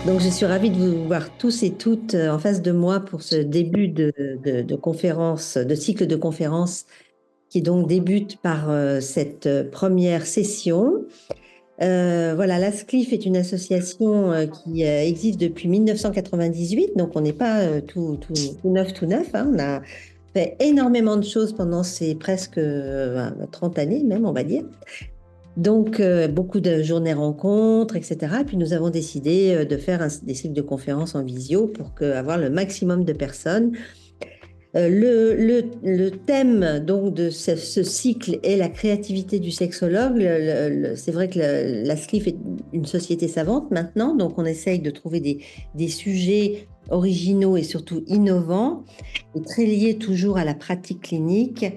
Donc, je suis ravie de vous voir tous et toutes en face de moi pour ce début de conférence, de cycle de conférences qui donc débute par cette première session. Voilà, l'ASCLIF est une association qui existe depuis 1998, donc on n'est pas tout neuf, tout neuf, hein. On a fait énormément de choses pendant ces presque 30 années même, on va dire. Donc, beaucoup de journées rencontres, etc. Et puis, nous avons décidé de faire des cycles de conférences en visio pour avoir le maximum de personnes. Le thème donc de ce cycle est la créativité du sexologue. C'est vrai que la SCLIF est une société savante maintenant, donc on essaye de trouver des sujets originaux et surtout innovants, et très liés toujours à la pratique clinique,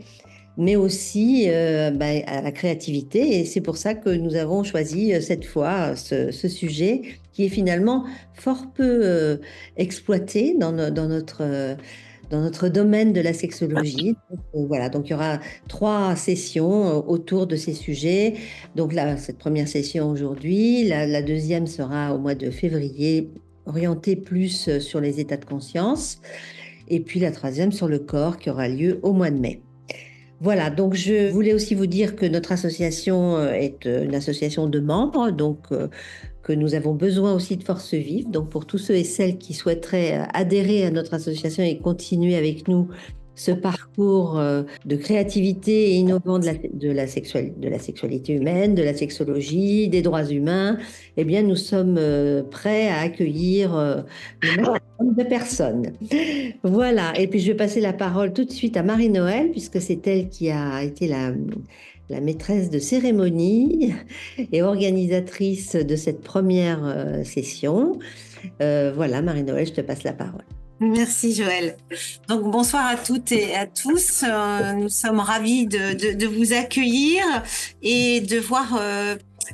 mais aussi à la créativité. Et c'est pour ça que nous avons choisi cette fois ce sujet qui est finalement fort peu exploité dans notre domaine de la sexologie. Donc, voilà, donc il y aura 3 sessions autour de ces sujets. Donc là, cette première session aujourd'hui, la deuxième sera au mois de février, orientée plus sur les états de conscience. Et puis la troisième sur le corps qui aura lieu au mois de mai. Voilà, donc je voulais aussi vous dire que notre association est une association de membres, donc que nous avons besoin aussi de force vive. Donc pour tous ceux et celles qui souhaiteraient adhérer à notre association et continuer avec nous ce parcours de créativité et innovant de la sexualité humaine, de la sexologie, des droits humains, eh bien nous sommes prêts à accueillir le maximum de personnes. Voilà, et puis je vais passer la parole tout de suite à Marie-Noël, puisque c'est elle qui a été la maîtresse de cérémonie et organisatrice de cette première session. Voilà, Marie-Noël, je te passe la parole. Merci Joël. Donc bonsoir à toutes et à tous. Nous sommes ravis de vous accueillir et de voir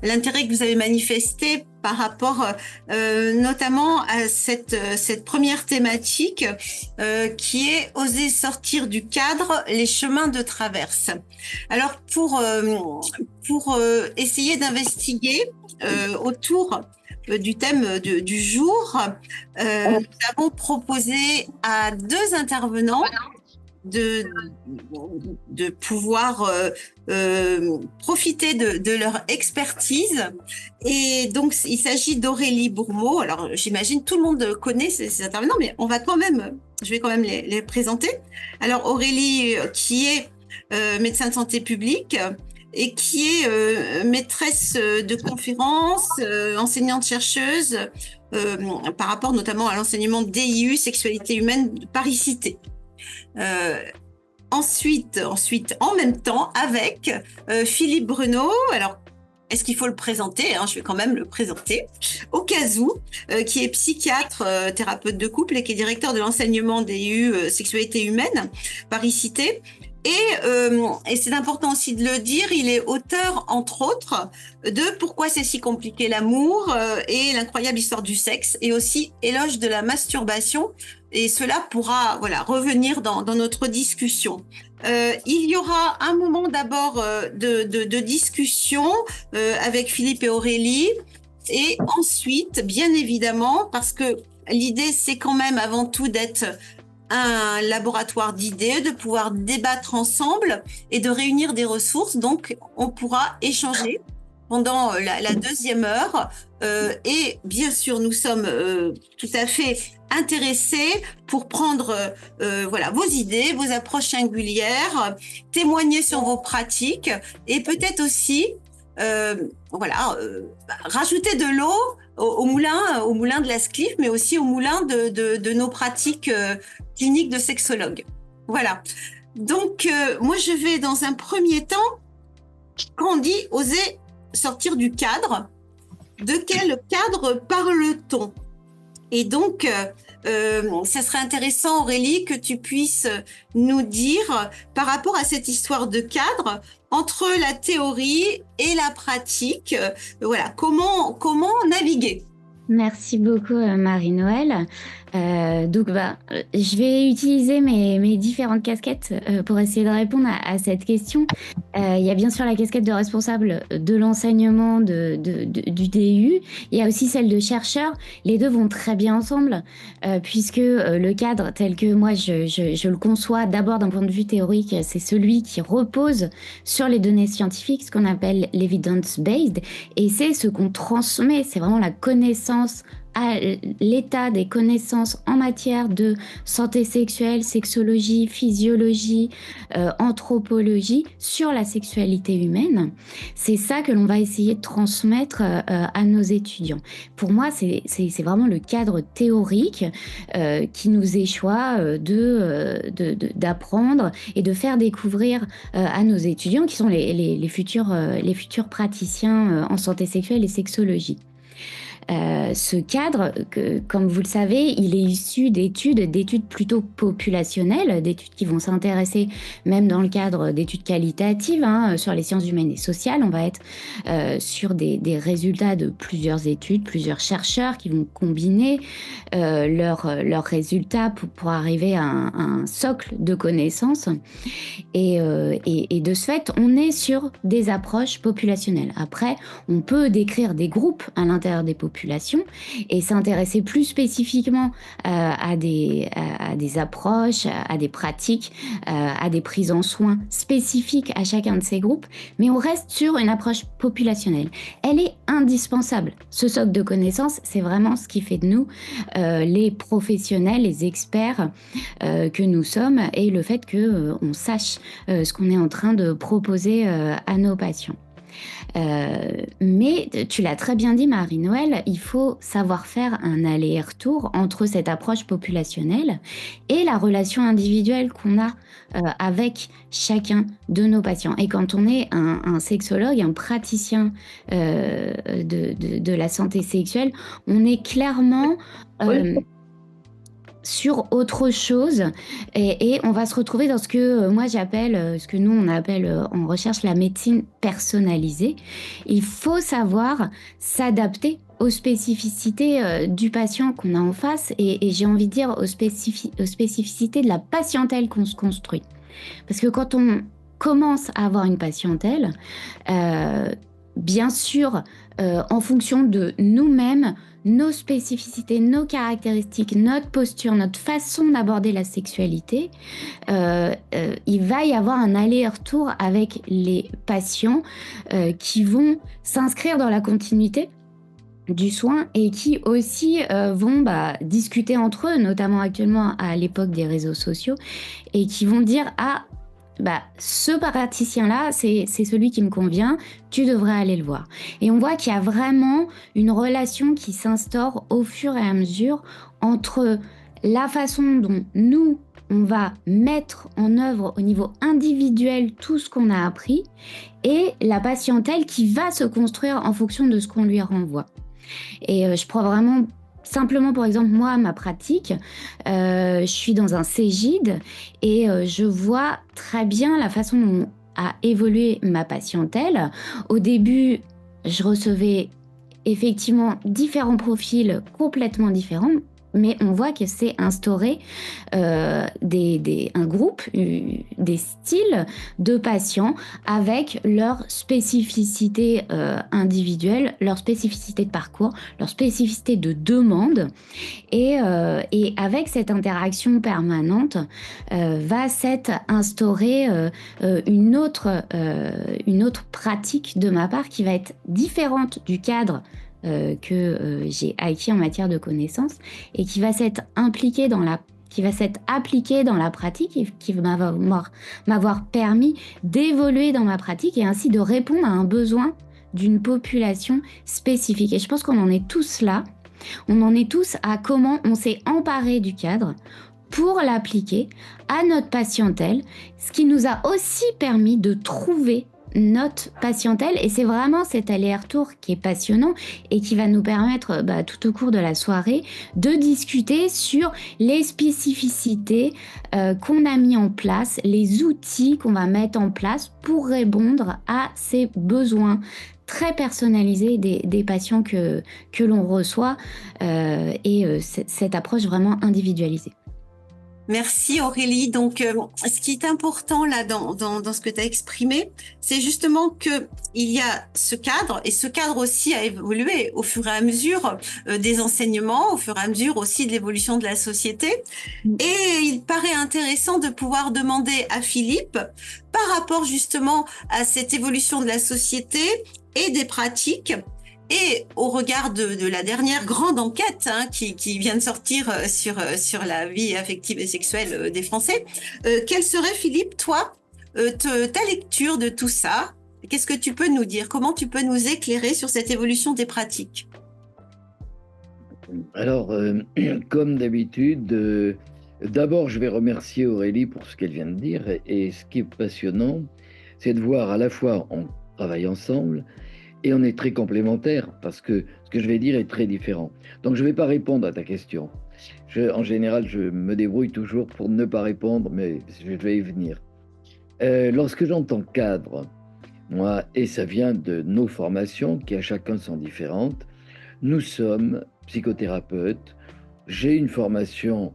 l'intérêt que vous avez manifesté par rapport notamment à cette première thématique qui est oser sortir du cadre, les chemins de traverse. Alors pour essayer d'investiguer autour du thème du jour, nous avons proposé à 2 intervenants de pouvoir profiter de leur expertise. Et donc, il s'agit d'Aurélie Bourmeau. Alors, j'imagine tout le monde connaît ces intervenants, mais je vais quand même les présenter. Alors, Aurélie, qui est médecin de santé publique, et qui est maîtresse de conférences, enseignante-chercheuse, par rapport notamment à l'enseignement DIU, sexualité humaine, Paris-Cité. Ensuite, en même temps, avec Philippe Bruno. Alors, est-ce qu'il faut le présenter, hein? Je vais quand même le présenter. Au cas où, qui est psychiatre, thérapeute de couple et qui est directeur de l'enseignement DIU, sexualité humaine, Paris-Cité. Et c'est important aussi de le dire, il est auteur, entre autres, de Pourquoi c'est si compliqué l'amour et l'incroyable histoire du sexe, et aussi Éloge de la masturbation. Et cela pourra revenir dans notre discussion. Il y aura un moment d'abord de discussion avec Philippe et Aurélie, et ensuite, bien évidemment, parce que l'idée, c'est quand même avant tout d'être un laboratoire d'idées, de pouvoir débattre ensemble et de réunir des ressources. Donc, on pourra échanger pendant la deuxième heure. Et bien sûr, nous sommes tout à fait intéressés pour prendre vos idées, vos approches singulières, témoigner sur vos pratiques et peut-être aussi rajouter de l'eau au moulin de la SCLIF, mais aussi au moulin de nos pratiques cliniques de sexologue. Voilà. Donc, moi, je vais dans un premier temps, quand on dit oser sortir du cadre, de quel cadre parle-t-on? Et donc, ça serait intéressant, Aurélie, que tu puisses nous dire, par rapport à cette histoire de cadre, entre la théorie et la pratique, comment naviguer? Merci beaucoup, Marie-Noël. Je vais utiliser mes différentes casquettes pour essayer de répondre à cette question. Il y a bien sûr la casquette de responsable de l'enseignement du DU. Il y a aussi celle de chercheur. Les deux vont très bien ensemble, puisque le cadre tel que moi je le conçois d'abord d'un point de vue théorique, c'est celui qui repose sur les données scientifiques, ce qu'on appelle l'evidence-based, et c'est ce qu'on transmet, c'est vraiment la connaissance à l'état des connaissances en matière de santé sexuelle, sexologie, physiologie, anthropologie sur la sexualité humaine. C'est ça que l'on va essayer de transmettre à nos étudiants. Pour moi, c'est vraiment le cadre théorique qui nous échoit d'apprendre et de faire découvrir à nos étudiants qui sont les futurs praticiens en santé sexuelle et sexologie. Ce cadre, comme vous le savez, il est issu d'études plutôt populationnelles, d'études qui vont s'intéresser, même dans le cadre d'études qualitatives, sur les sciences humaines et sociales. On va être sur des résultats de plusieurs études, plusieurs chercheurs qui vont combiner leurs résultats pour arriver à un socle de connaissances. Et de ce fait, on est sur des approches populationnelles. Après, on peut décrire des groupes à l'intérieur des populations et s'intéresser plus spécifiquement à des approches, à des pratiques, à des prises en soins spécifiques à chacun de ces groupes, mais on reste sur une approche populationnelle. Elle est indispensable. Ce socle de connaissances, c'est vraiment ce qui fait de nous les professionnels, les experts que nous sommes, et le fait qu'on sache ce qu'on est en train de proposer à nos patients. Mais tu l'as très bien dit, Marie-Noëlle, il faut savoir faire un aller-retour entre cette approche populationnelle et la relation individuelle qu'on a avec chacun de nos patients. Et quand on est un sexologue, un praticien de la santé sexuelle, on est clairement sur autre chose, et on va se retrouver dans ce que moi j'appelle, ce que nous on appelle en recherche la médecine personnalisée. Il faut savoir s'adapter aux spécificités du patient qu'on a en face, et j'ai envie de dire aux spécificités de la patientèle qu'on se construit. Parce que quand on commence à avoir une patientèle, bien sûr, en fonction de nous-mêmes, nos spécificités, nos caractéristiques, notre posture, notre façon d'aborder la sexualité, il va y avoir un aller-retour avec les patients qui vont s'inscrire dans la continuité du soin et qui aussi vont discuter entre eux, notamment actuellement à l'époque des réseaux sociaux, et qui vont dire « Ah, ce praticien-là, c'est celui qui me convient, tu devrais aller le voir. » Et on voit qu'il y a vraiment une relation qui s'instaure au fur et à mesure entre la façon dont nous, on va mettre en œuvre au niveau individuel tout ce qu'on a appris, et la patientèle qui va se construire en fonction de ce qu'on lui renvoie. Et je prends vraiment simplement, par exemple, moi, ma pratique, je suis dans un Cégide et je vois très bien la façon dont a évolué ma patientèle. Au début, je recevais effectivement différents profils complètement différents, mais on voit que c'est instauré un groupe, des styles de patients avec leurs spécificités individuelles, leurs spécificités de parcours, leurs spécificités de demande. Et avec cette interaction permanente, va s'être instaurée une autre pratique de ma part qui va être différente du cadre que j'ai acquis en matière de connaissances, et qui va s'être appliquée dans la pratique, et qui va m'avoir permis d'évoluer dans ma pratique et ainsi de répondre à un besoin d'une population spécifique. Et je pense qu'on en est tous là. On en est tous à comment on s'est emparé du cadre pour l'appliquer à notre patientèle, ce qui nous a aussi permis de trouver notre patientèle. Et c'est vraiment cet aller-retour qui est passionnant et qui va nous permettre tout au cours de la soirée de discuter sur les spécificités qu'on a mis en place, les outils qu'on va mettre en place pour répondre à ces besoins très personnalisée des patients que l'on reçoit cette approche vraiment individualisée. Merci Aurélie. Donc, ce qui est important là dans ce que tu as exprimé, c'est justement que il y a ce cadre, et ce cadre aussi a évolué au fur et à mesure des enseignements, au fur et à mesure aussi de l'évolution de la société. Et il paraît intéressant de pouvoir demander à Philippe, par rapport justement à cette évolution de la société et des pratiques, et au regard de la dernière grande enquête qui vient de sortir sur la vie affective et sexuelle des Français, quelle serait, Philippe, toi, ta lecture de tout ça? Qu'est-ce que tu peux nous dire? Comment tu peux nous éclairer sur cette évolution des pratiques? Alors, comme d'habitude, d'abord, je vais remercier Aurélie pour ce qu'elle vient de dire. Et ce qui est passionnant, c'est de voir à la fois on travaille ensemble et on est très complémentaires parce que ce que je vais dire est très différent. Donc, je ne vais pas répondre à ta question. En général, je me débrouille toujours pour ne pas répondre, mais je vais y venir. Lorsque j'entends cadre, moi, et ça vient de nos formations qui à chacun sont différentes, nous sommes psychothérapeutes. J'ai une formation,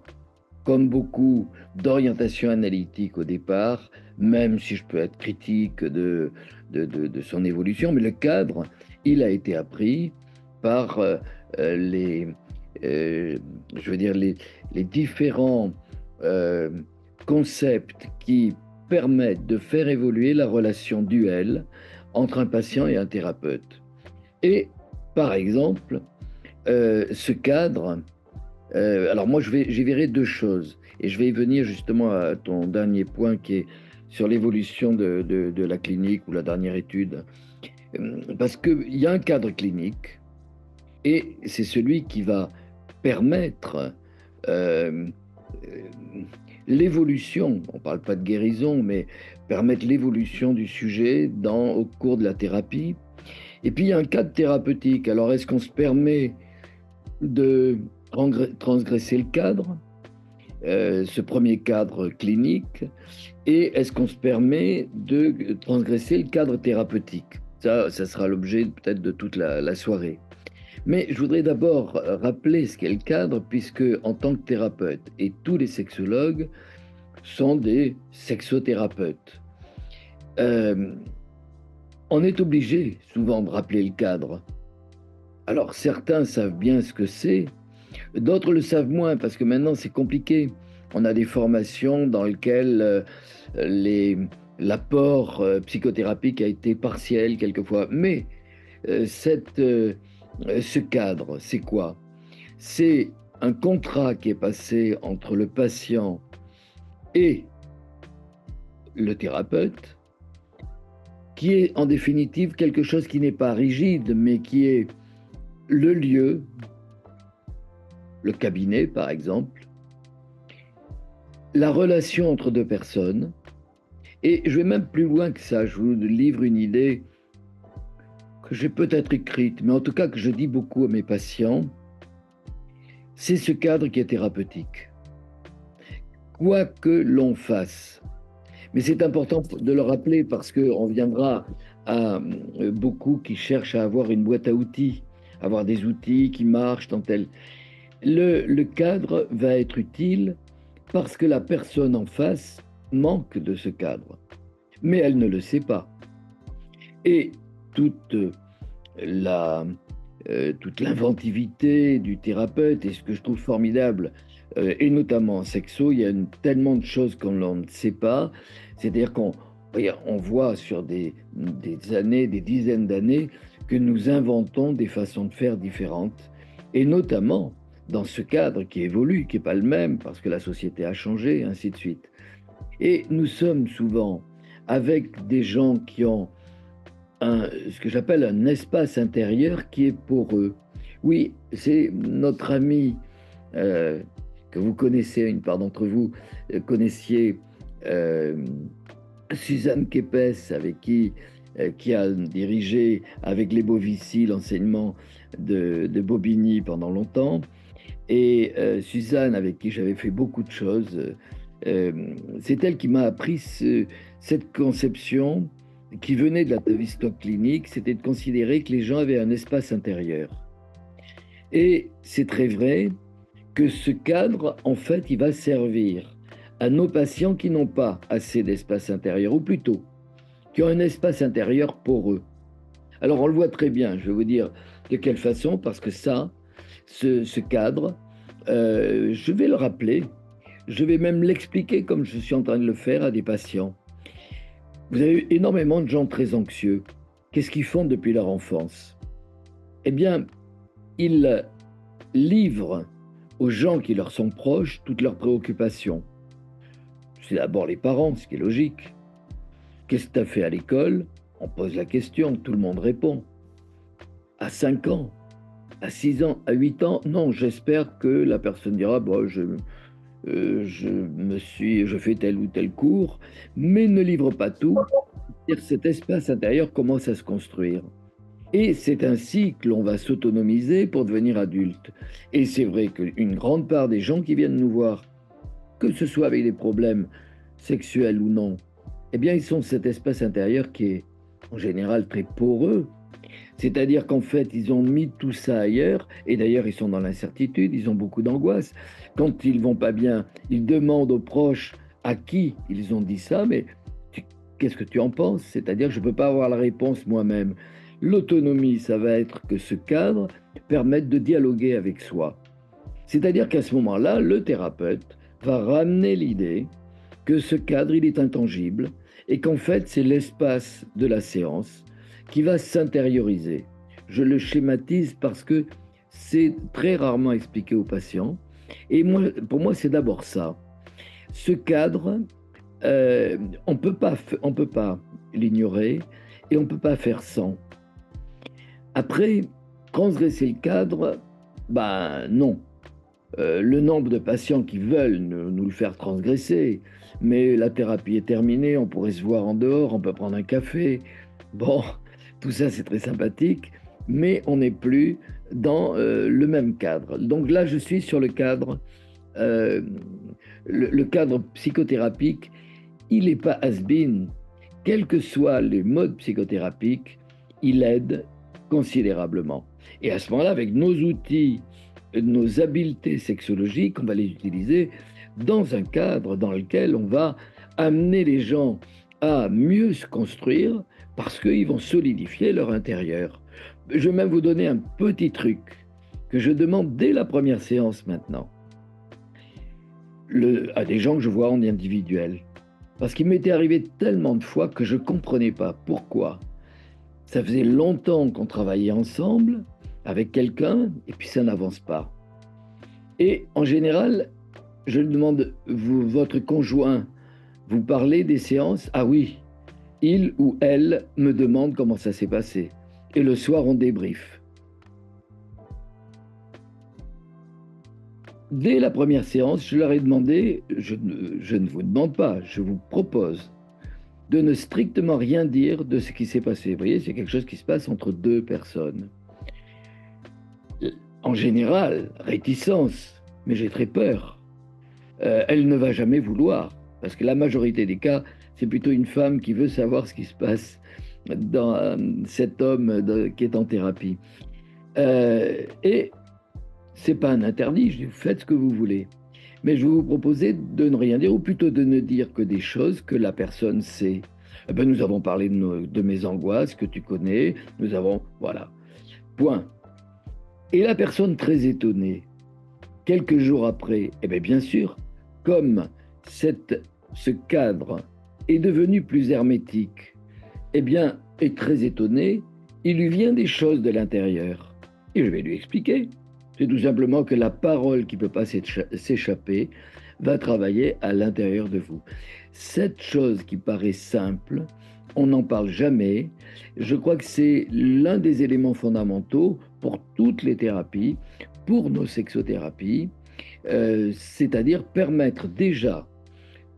comme beaucoup, d'orientation analytique au départ, même si je peux être critique de son évolution, mais le cadre, il a été appris par les différents concepts qui permettent de faire évoluer la relation duelle entre un patient et un thérapeute. Et, par exemple, ce cadre, alors moi j'y verrai deux choses, et je vais y venir justement à ton dernier point qui est sur l'évolution de la clinique ou la dernière étude, parce qu'il y a un cadre clinique, et c'est celui qui va permettre l'évolution, on ne parle pas de guérison, mais permettre l'évolution du sujet au cours de la thérapie. Et puis il y a un cadre thérapeutique. Alors est-ce qu'on se permet de transgresser le cadre, ce premier cadre clinique, et est-ce qu'on se permet de transgresser le cadre thérapeutique? Ça sera l'objet peut-être de toute la soirée. Mais je voudrais d'abord rappeler ce qu'est le cadre, puisque en tant que thérapeute, et tous les sexologues sont des sexothérapeutes, on est obligé souvent de rappeler le cadre. Alors certains savent bien ce que c'est, d'autres le savent moins, parce que maintenant c'est compliqué. On a des formations dans lesquelles l'apport psychothérapique a été partiel quelquefois, mais ce cadre, c'est quoi? C'est un contrat qui est passé entre le patient et le thérapeute, qui est en définitive quelque chose qui n'est pas rigide, mais qui est le lieu, le cabinet par exemple, la relation entre deux personnes. Et je vais même plus loin que ça, je vous livre une idée que j'ai peut-être écrite, mais en tout cas que je dis beaucoup à mes patients. C'est ce cadre qui est thérapeutique. Quoi que l'on fasse. Mais c'est important de le rappeler parce qu'on viendra à beaucoup qui cherchent à avoir une boîte à outils, avoir des outils qui marchent tant tel. Le cadre va être utile parce que la personne en face manque de ce cadre, mais elle ne le sait pas. Et toute l'inventivité du thérapeute, et ce que je trouve formidable, et notamment en sexo, il y a tellement de choses qu'on ne sait pas. C'est-à-dire qu'on voit sur des années, des dizaines d'années, que nous inventons des façons de faire différentes, et notamment dans ce cadre qui évolue, qui n'est pas le même, parce que la société a changé, ainsi de suite. Et nous sommes souvent avec des gens qui ont ce que j'appelle un espace intérieur qui est pour eux. Oui, c'est notre ami que vous connaissez, une part d'entre vous connaissiez, Suzanne Kepes, avec qui a dirigé avec les Bovici l'enseignement de Bobigny pendant longtemps. Et Suzanne, avec qui j'avais fait beaucoup de choses, c'est elle qui m'a appris cette conception qui venait de la Tavistock clinique, c'était de considérer que les gens avaient un espace intérieur. Et c'est très vrai que ce cadre, en fait, il va servir à nos patients qui n'ont pas assez d'espace intérieur, ou plutôt, qui ont un espace intérieur poreux. Alors, on le voit très bien, je vais vous dire de quelle façon, parce que ça, ce cadre, je vais le rappeler, je vais même l'expliquer comme je suis en train de le faire à des patients. Vous avez eu énormément de gens très anxieux. Qu'est-ce qu'ils font depuis leur enfance? Eh bien, ils livrent aux gens qui leur sont proches toutes leurs préoccupations. C'est d'abord les parents, ce qui est logique. Qu'est-ce que tu as fait à l'école? On pose la question, tout le monde répond. À 5 ans, à 6 ans, à 8 ans, non, j'espère que la personne dira bon, je fais tel ou tel cours, mais ne livre pas tout. Cet espace intérieur commence à se construire. Et c'est ainsi que l'on va s'autonomiser pour devenir adulte. Et c'est vrai qu'une grande part des gens qui viennent nous voir, que ce soit avec des problèmes sexuels ou non, eh bien, ils sont de cet espace intérieur qui est en général très poreux. C'est-à-dire qu'en fait, ils ont mis tout ça ailleurs, et d'ailleurs, ils sont dans l'incertitude, ils ont beaucoup d'angoisse. Quand ils vont pas bien, ils demandent aux proches à qui ils ont dit ça, mais qu'est-ce que tu en penses? C'est-à-dire que je ne peux pas avoir la réponse moi-même. L'autonomie, ça va être que ce cadre permette de dialoguer avec soi. C'est-à-dire qu'à ce moment-là, le thérapeute va ramener l'idée que ce cadre, il est intangible et qu'en fait, c'est l'espace de la séance qui va s'intérioriser. Je le schématise parce que c'est très rarement expliqué aux patients. Et moi, pour moi, c'est d'abord ça. Ce cadre, on peut pas l'ignorer et on ne peut pas faire sans. Après, transgresser le cadre, ben non. Le nombre de patients qui veulent nous le faire transgresser, mais la thérapie est terminée, on pourrait se voir en dehors, on peut prendre un café. Bon, tout ça c'est très sympathique, mais on n'est plus dans le même cadre. Donc là, je suis sur le cadre, euh, le cadre psychothérapique, il n'est pas has-been. Quels que soient les modes psychothérapiques, il aide considérablement. Et à ce moment-là, avec nos outils, nos habiletés sexologiques, on va les utiliser dans un cadre dans lequel on va amener les gens à mieux se construire parce qu'ils vont solidifier leur intérieur. Je vais même vous donner un petit truc que je demande dès la première séance maintenant à des gens que je vois en individuel. Parce qu'il m'était arrivé tellement de fois que je ne comprenais pas pourquoi. Ça faisait longtemps qu'on travaillait ensemble avec quelqu'un et puis ça n'avance pas. Et en général, je demande, votre conjoint, vous parlez des séances? Ah oui, il ou elle me demande comment ça s'est passé. Et le soir, on débriefe. Dès la première séance, je leur ai demandé, je ne vous demande pas, je vous propose de ne strictement rien dire de ce qui s'est passé. Vous voyez, c'est quelque chose qui se passe entre deux personnes. En général, réticence, mais j'ai très peur. Elle ne va jamais vouloir, parce que la majorité des cas, c'est plutôt une femme qui veut savoir ce qui se passe dans cet homme qui est en thérapie. Et c'est pas un interdit, je dis, faites ce que vous voulez. Mais je vais vous proposer de ne rien dire, ou plutôt de ne dire que des choses que la personne sait. Eh ben, nous avons parlé de mes angoisses que tu connais, nous avons... Voilà. Point. Et la personne très étonnée, quelques jours après, eh bien sûr, comme ce cadre est devenu plus hermétique, eh bien, est très étonnée, il lui vient des choses de l'intérieur. Et je vais lui expliquer. C'est tout simplement que la parole qui ne peut pas s'échapper va travailler à l'intérieur de vous. Cette chose qui paraît simple, on n'en parle jamais. Je crois que c'est l'un des éléments fondamentaux pour toutes les thérapies, pour nos sexothérapies, c'est-à-dire permettre déjà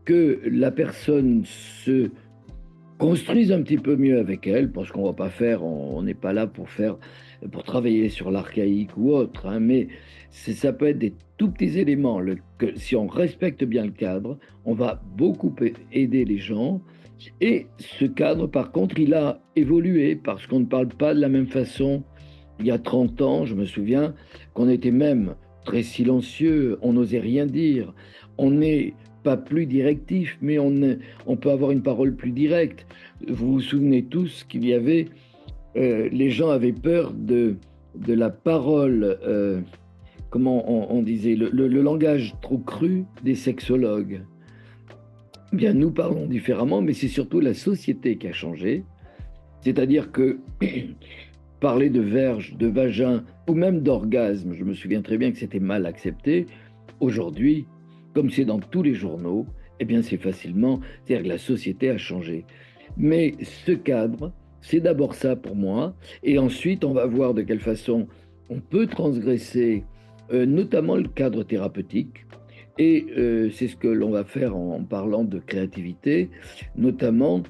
que la personne se construise un petit peu mieux avec elle, parce qu'on va pas faire, on n'est pas là pour travailler sur l'archaïque ou autre, hein, mais ça peut être des tout petits éléments. Si on respecte bien le cadre, on va beaucoup aider les gens Et ce cadre, par contre, il a évolué parce qu'on ne parle pas de la même façon. Il y a 30 ans, je me souviens qu'on était même très silencieux, on n'osait rien dire. On n'est pas plus directif, mais on peut avoir une parole plus directe. Vous vous souvenez tous qu'il y avait, les gens avaient peur de la parole, comment on disait, le langage trop cru des sexologues. Bien, nous parlons différemment, mais c'est surtout la société qui a changé. C'est-à-dire que parler de verge, de vagin ou même d'orgasme, je me souviens très bien que c'était mal accepté. Aujourd'hui, comme c'est dans tous les journaux, eh bien c'est facilement, c'est-à-dire que la société a changé. Mais ce cadre, c'est d'abord ça pour moi, et ensuite on va voir de quelle façon on peut transgresser, notamment le cadre thérapeutique. Et c'est ce que l'on va faire en parlant de créativité, notamment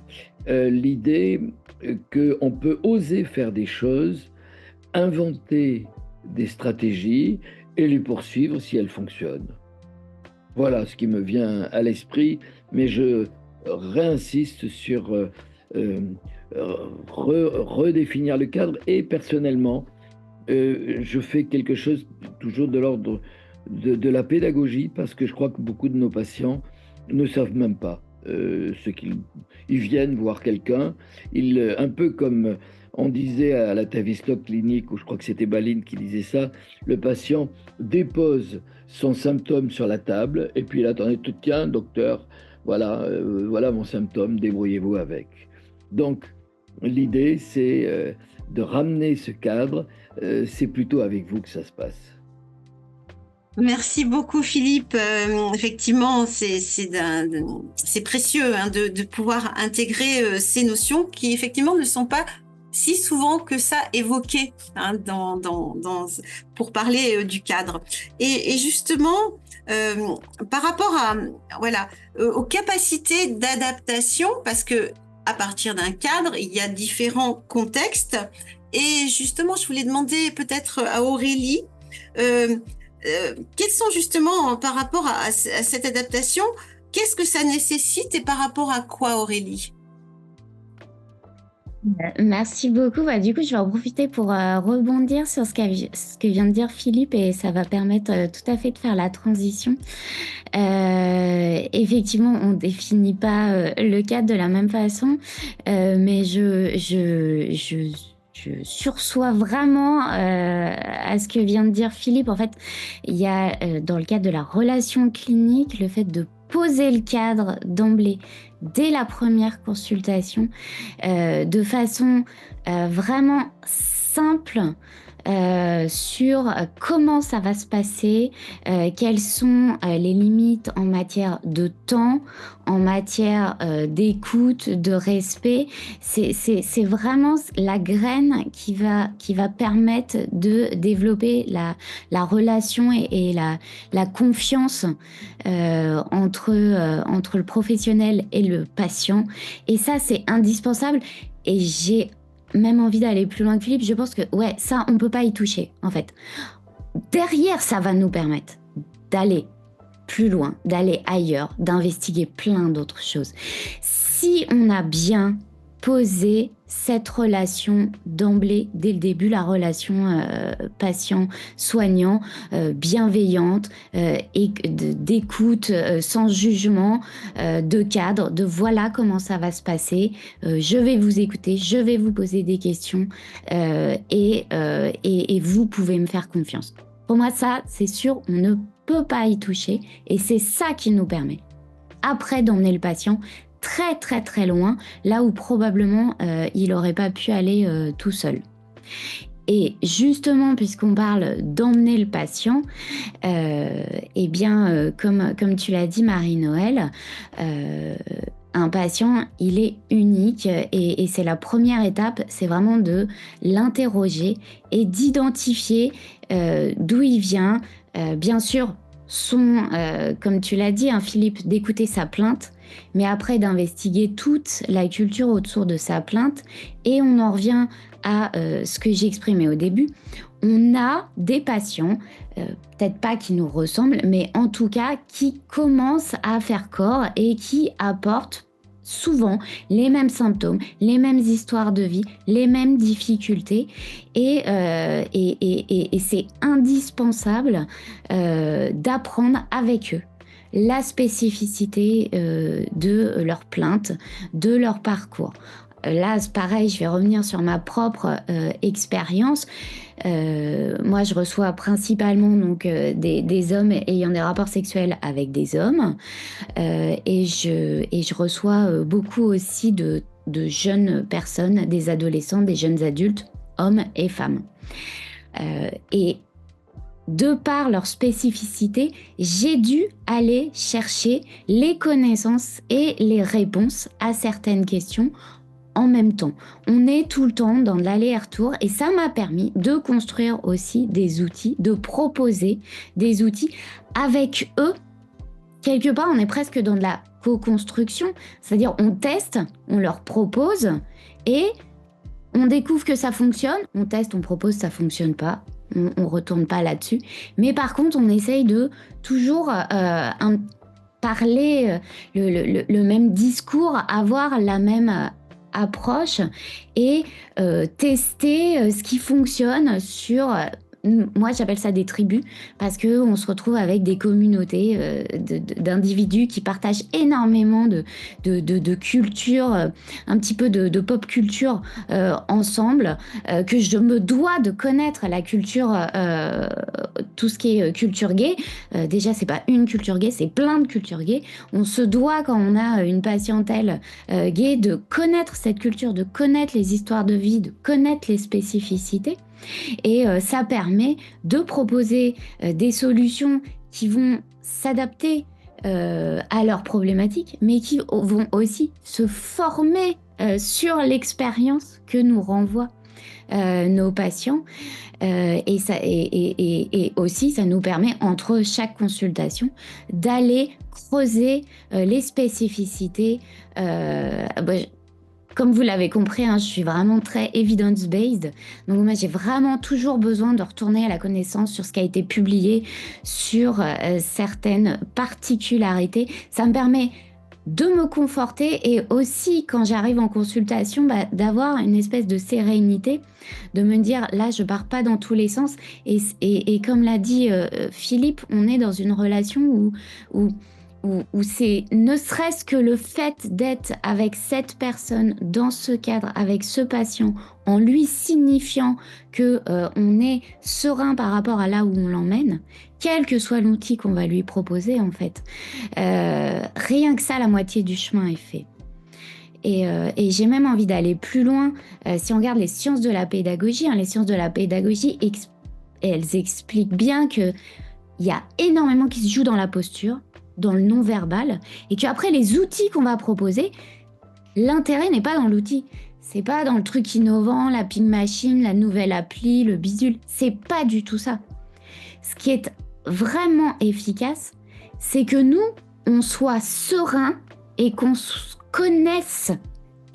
l'idée qu'on peut oser faire des choses, inventer des stratégies et les poursuivre si elles fonctionnent. Voilà ce qui me vient à l'esprit, mais je réinsiste sur redéfinir le cadre. Et personnellement, je fais quelque chose toujours de l'ordre de la pédagogie, parce que je crois que beaucoup de nos patients ne savent même pas ce qu'ils ils viennent voir quelqu'un. Un peu comme on disait à la Tavistock clinique, où je crois que c'était Baline qui disait ça, le patient dépose son symptôme sur la table et puis il attendait tout, tiens, docteur, voilà, voilà mon symptôme, débrouillez-vous avec. Donc, l'idée, c'est de ramener ce cadre. C'est plutôt avec vous que ça se passe. Merci beaucoup Philippe. Effectivement, c'est précieux hein, de pouvoir intégrer ces notions qui effectivement ne sont pas si souvent que ça évoquées hein, pour parler du cadre. Et justement, par rapport à voilà aux capacités d'adaptation, parce que à partir d'un cadre, il y a différents contextes. Et justement, je voulais demander peut-être à Aurélie. Quels sont justement par rapport à cette adaptation, qu'est-ce que ça nécessite et par rapport à quoi, Aurélie? Merci beaucoup. Bah, du coup, je vais en profiter pour rebondir sur ce que vient de dire Philippe et ça va permettre tout à fait de faire la transition. Effectivement, on ne définit pas le cadre de la même façon, mais je sursois vraiment à ce que vient de dire Philippe. En fait, il y a dans le cadre de la relation clinique, le fait de poser le cadre d'emblée dès la première consultation, de façon vraiment simple, sur comment ça va se passer, quelles sont les limites en matière de temps, en matière d'écoute, de respect. C'est vraiment la graine qui va permettre de développer la relation et la confiance entre le professionnel et le patient. Et ça, c'est indispensable. Et j'ai même envie d'aller plus loin que Philippe. Je pense que ouais, ça, on peut pas y toucher, en fait. Derrière, ça va nous permettre d'aller plus loin, d'aller ailleurs, d'investiguer plein d'autres choses. Si on a bien posé cette relation d'emblée, dès le début, la relation patient-soignant, bienveillante, et d'écoute, sans jugement, de cadre, de voilà comment ça va se passer, je vais vous écouter, je vais vous poser des questions, et vous pouvez me faire confiance. Pour moi, ça, c'est sûr, on ne peut pas y toucher, et c'est ça qui nous permet, après, d'emmener le patient très très très loin, là où probablement il n'aurait pas pu aller tout seul. Et justement, puisqu'on parle d'emmener le patient, eh bien, comme tu l'as dit, Marie-Noël, un patient, il est unique et c'est la première étape, c'est vraiment de l'interroger et d'identifier d'où il vient. Bien sûr, comme tu l'as dit, hein, Philippe, d'écouter sa plainte, mais après d'investiguer toute la culture autour de sa plainte. Et on en revient à ce que j'ai exprimé au début. On a des patients, peut-être pas qui nous ressemblent, mais en tout cas qui commencent à faire corps et qui apportent souvent les mêmes symptômes, les mêmes histoires de vie, les mêmes difficultés. Et c'est indispensable d'apprendre avec eux la spécificité de leurs plaintes, de leur parcours. Là, c'est pareil, je vais revenir sur ma propre expérience. Moi, je reçois principalement donc, des hommes ayant des rapports sexuels avec des hommes. Et je reçois beaucoup aussi de jeunes personnes, des adolescents, des jeunes adultes, hommes et femmes. Et de par leur spécificité, j'ai dû aller chercher les connaissances et les réponses à certaines questions en même temps. On est tout le temps dans de l'aller-retour et ça m'a permis de construire aussi des outils, de proposer des outils avec eux. Quelque part, on est presque dans de la co-construction, c'est-à-dire on teste, on leur propose et on découvre que ça fonctionne, on teste, on propose, ça fonctionne pas, on retourne pas là-dessus. Mais par contre, on essaye de toujours parler le même discours, avoir la même approche et tester ce qui fonctionne sur... Moi, j'appelle ça des tribus parce qu'on se retrouve avec des communautés d'individus qui partagent énormément de culture, un petit peu de pop culture ensemble, que je me dois de connaître la culture, tout ce qui est culture gay. Déjà, c'est pas une culture gay, c'est plein de cultures gays. On se doit, quand on a une patientèle gay, de connaître cette culture, de connaître les histoires de vie, de connaître les spécificités. Et ça permet de proposer des solutions qui vont s'adapter à leurs problématiques, mais qui vont aussi se former sur l'expérience que nous renvoient nos patients. Et aussi, ça nous permet, entre chaque consultation, d'aller creuser les spécificités. Comme vous l'avez compris, je suis vraiment très evidence-based. Donc moi, j'ai vraiment toujours besoin de retourner à la connaissance sur ce qui a été publié, sur certaines particularités. Ça me permet de me conforter et aussi, quand j'arrive en consultation, d'avoir une espèce de sérénité, de me dire, là, je pars pas dans tous les sens. Et comme l'a dit Philippe, on est dans une relation où c'est ne serait-ce que le fait d'être avec cette personne dans ce cadre, avec ce patient, en lui signifiant que on est serein par rapport à là où on l'emmène, quel que soit l'outil qu'on va lui proposer en fait. Rien que ça, la moitié du chemin est fait. Et j'ai même envie d'aller plus loin. Si on regarde les sciences de la pédagogie, les sciences de la pédagogie, elles expliquent bien qu'il y a énormément qui se joue dans la posture, dans le non-verbal, et qu'après les outils qu'on va proposer, l'intérêt n'est pas dans l'outil. C'est pas dans le truc innovant, la ping machine, la nouvelle appli, le bidule. C'est pas du tout ça. Ce qui est vraiment efficace, c'est que nous, on soit serein et qu'on connaisse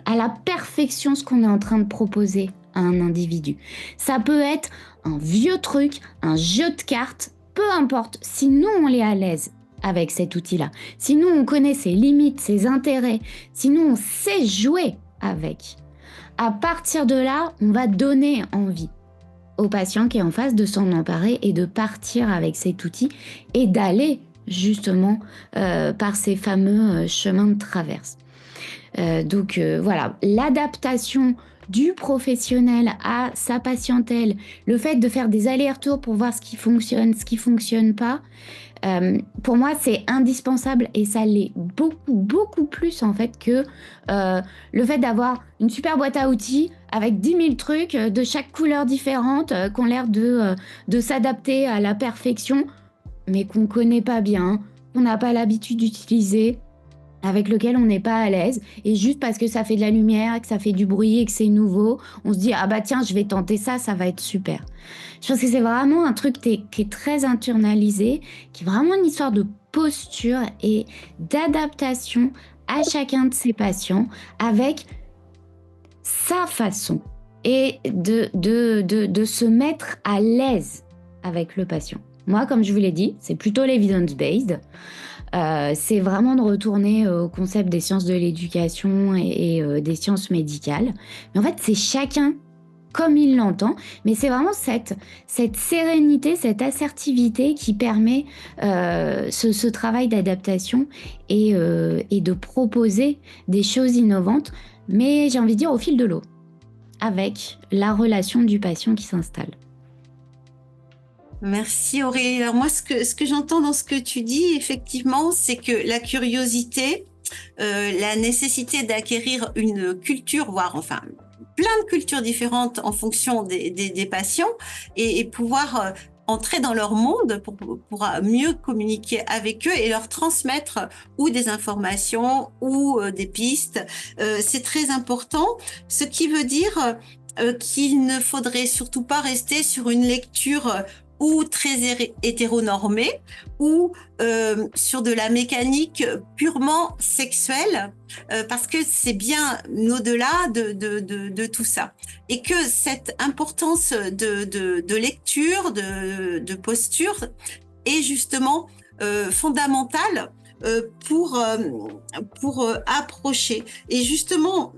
à la perfection ce qu'on est en train de proposer à un individu. Ça peut être un vieux truc, un jeu de cartes, peu importe. Si nous, on est à l'aise avec cet outil-là, si nous, on connaît ses limites, ses intérêts, si nous, on sait jouer avec, à partir de là, on va donner envie au patient qui est en face de s'en emparer et de partir avec cet outil et d'aller justement par ces fameux chemins de traverse. Donc voilà, l'adaptation du professionnel à sa patientèle, le fait de faire des allers-retours pour voir ce qui fonctionne pas, pour moi c'est indispensable et ça l'est beaucoup plus en fait que le fait d'avoir une super boîte à outils avec 10 000 trucs de chaque couleur différente qui ont l'air de s'adapter à la perfection mais qu'on connaît pas bien, qu'on n'a pas l'habitude d'utiliser, avec lequel on n'est pas à l'aise, et juste parce que ça fait de la lumière, que ça fait du bruit et que c'est nouveau, on se dit « Ah bah tiens, je vais tenter ça, ça va être super ». Je pense que c'est vraiment un truc qui est très internalisé, qui est vraiment une histoire de posture et d'adaptation à chacun de ses patients avec sa façon et de se mettre à l'aise avec le patient. Moi, comme je vous l'ai dit, c'est plutôt l'evidence-based. c'est vraiment de retourner au concept des sciences de l'éducation et des sciences médicales. Mais en fait, c'est chacun comme il l'entend, mais c'est vraiment cette sérénité, cette assertivité qui permet ce travail d'adaptation et de proposer des choses innovantes, mais j'ai envie de dire au fil de l'eau, avec la relation du patient qui s'installe. Merci Aurélie. Alors moi, ce que j'entends dans ce que tu dis, effectivement, c'est que la curiosité, la nécessité d'acquérir une culture, voire enfin plein de cultures différentes en fonction des patients et pouvoir entrer dans leur monde pour mieux communiquer avec eux et leur transmettre ou des informations ou des pistes. C'est très important, ce qui veut dire qu'il ne faudrait surtout pas rester sur une lecture ou très hétéronormée ou sur de la mécanique purement sexuelle, parce que c'est bien au-delà de tout ça. Et que cette importance de lecture, de posture est justement fondamentale pour approcher. Et justement,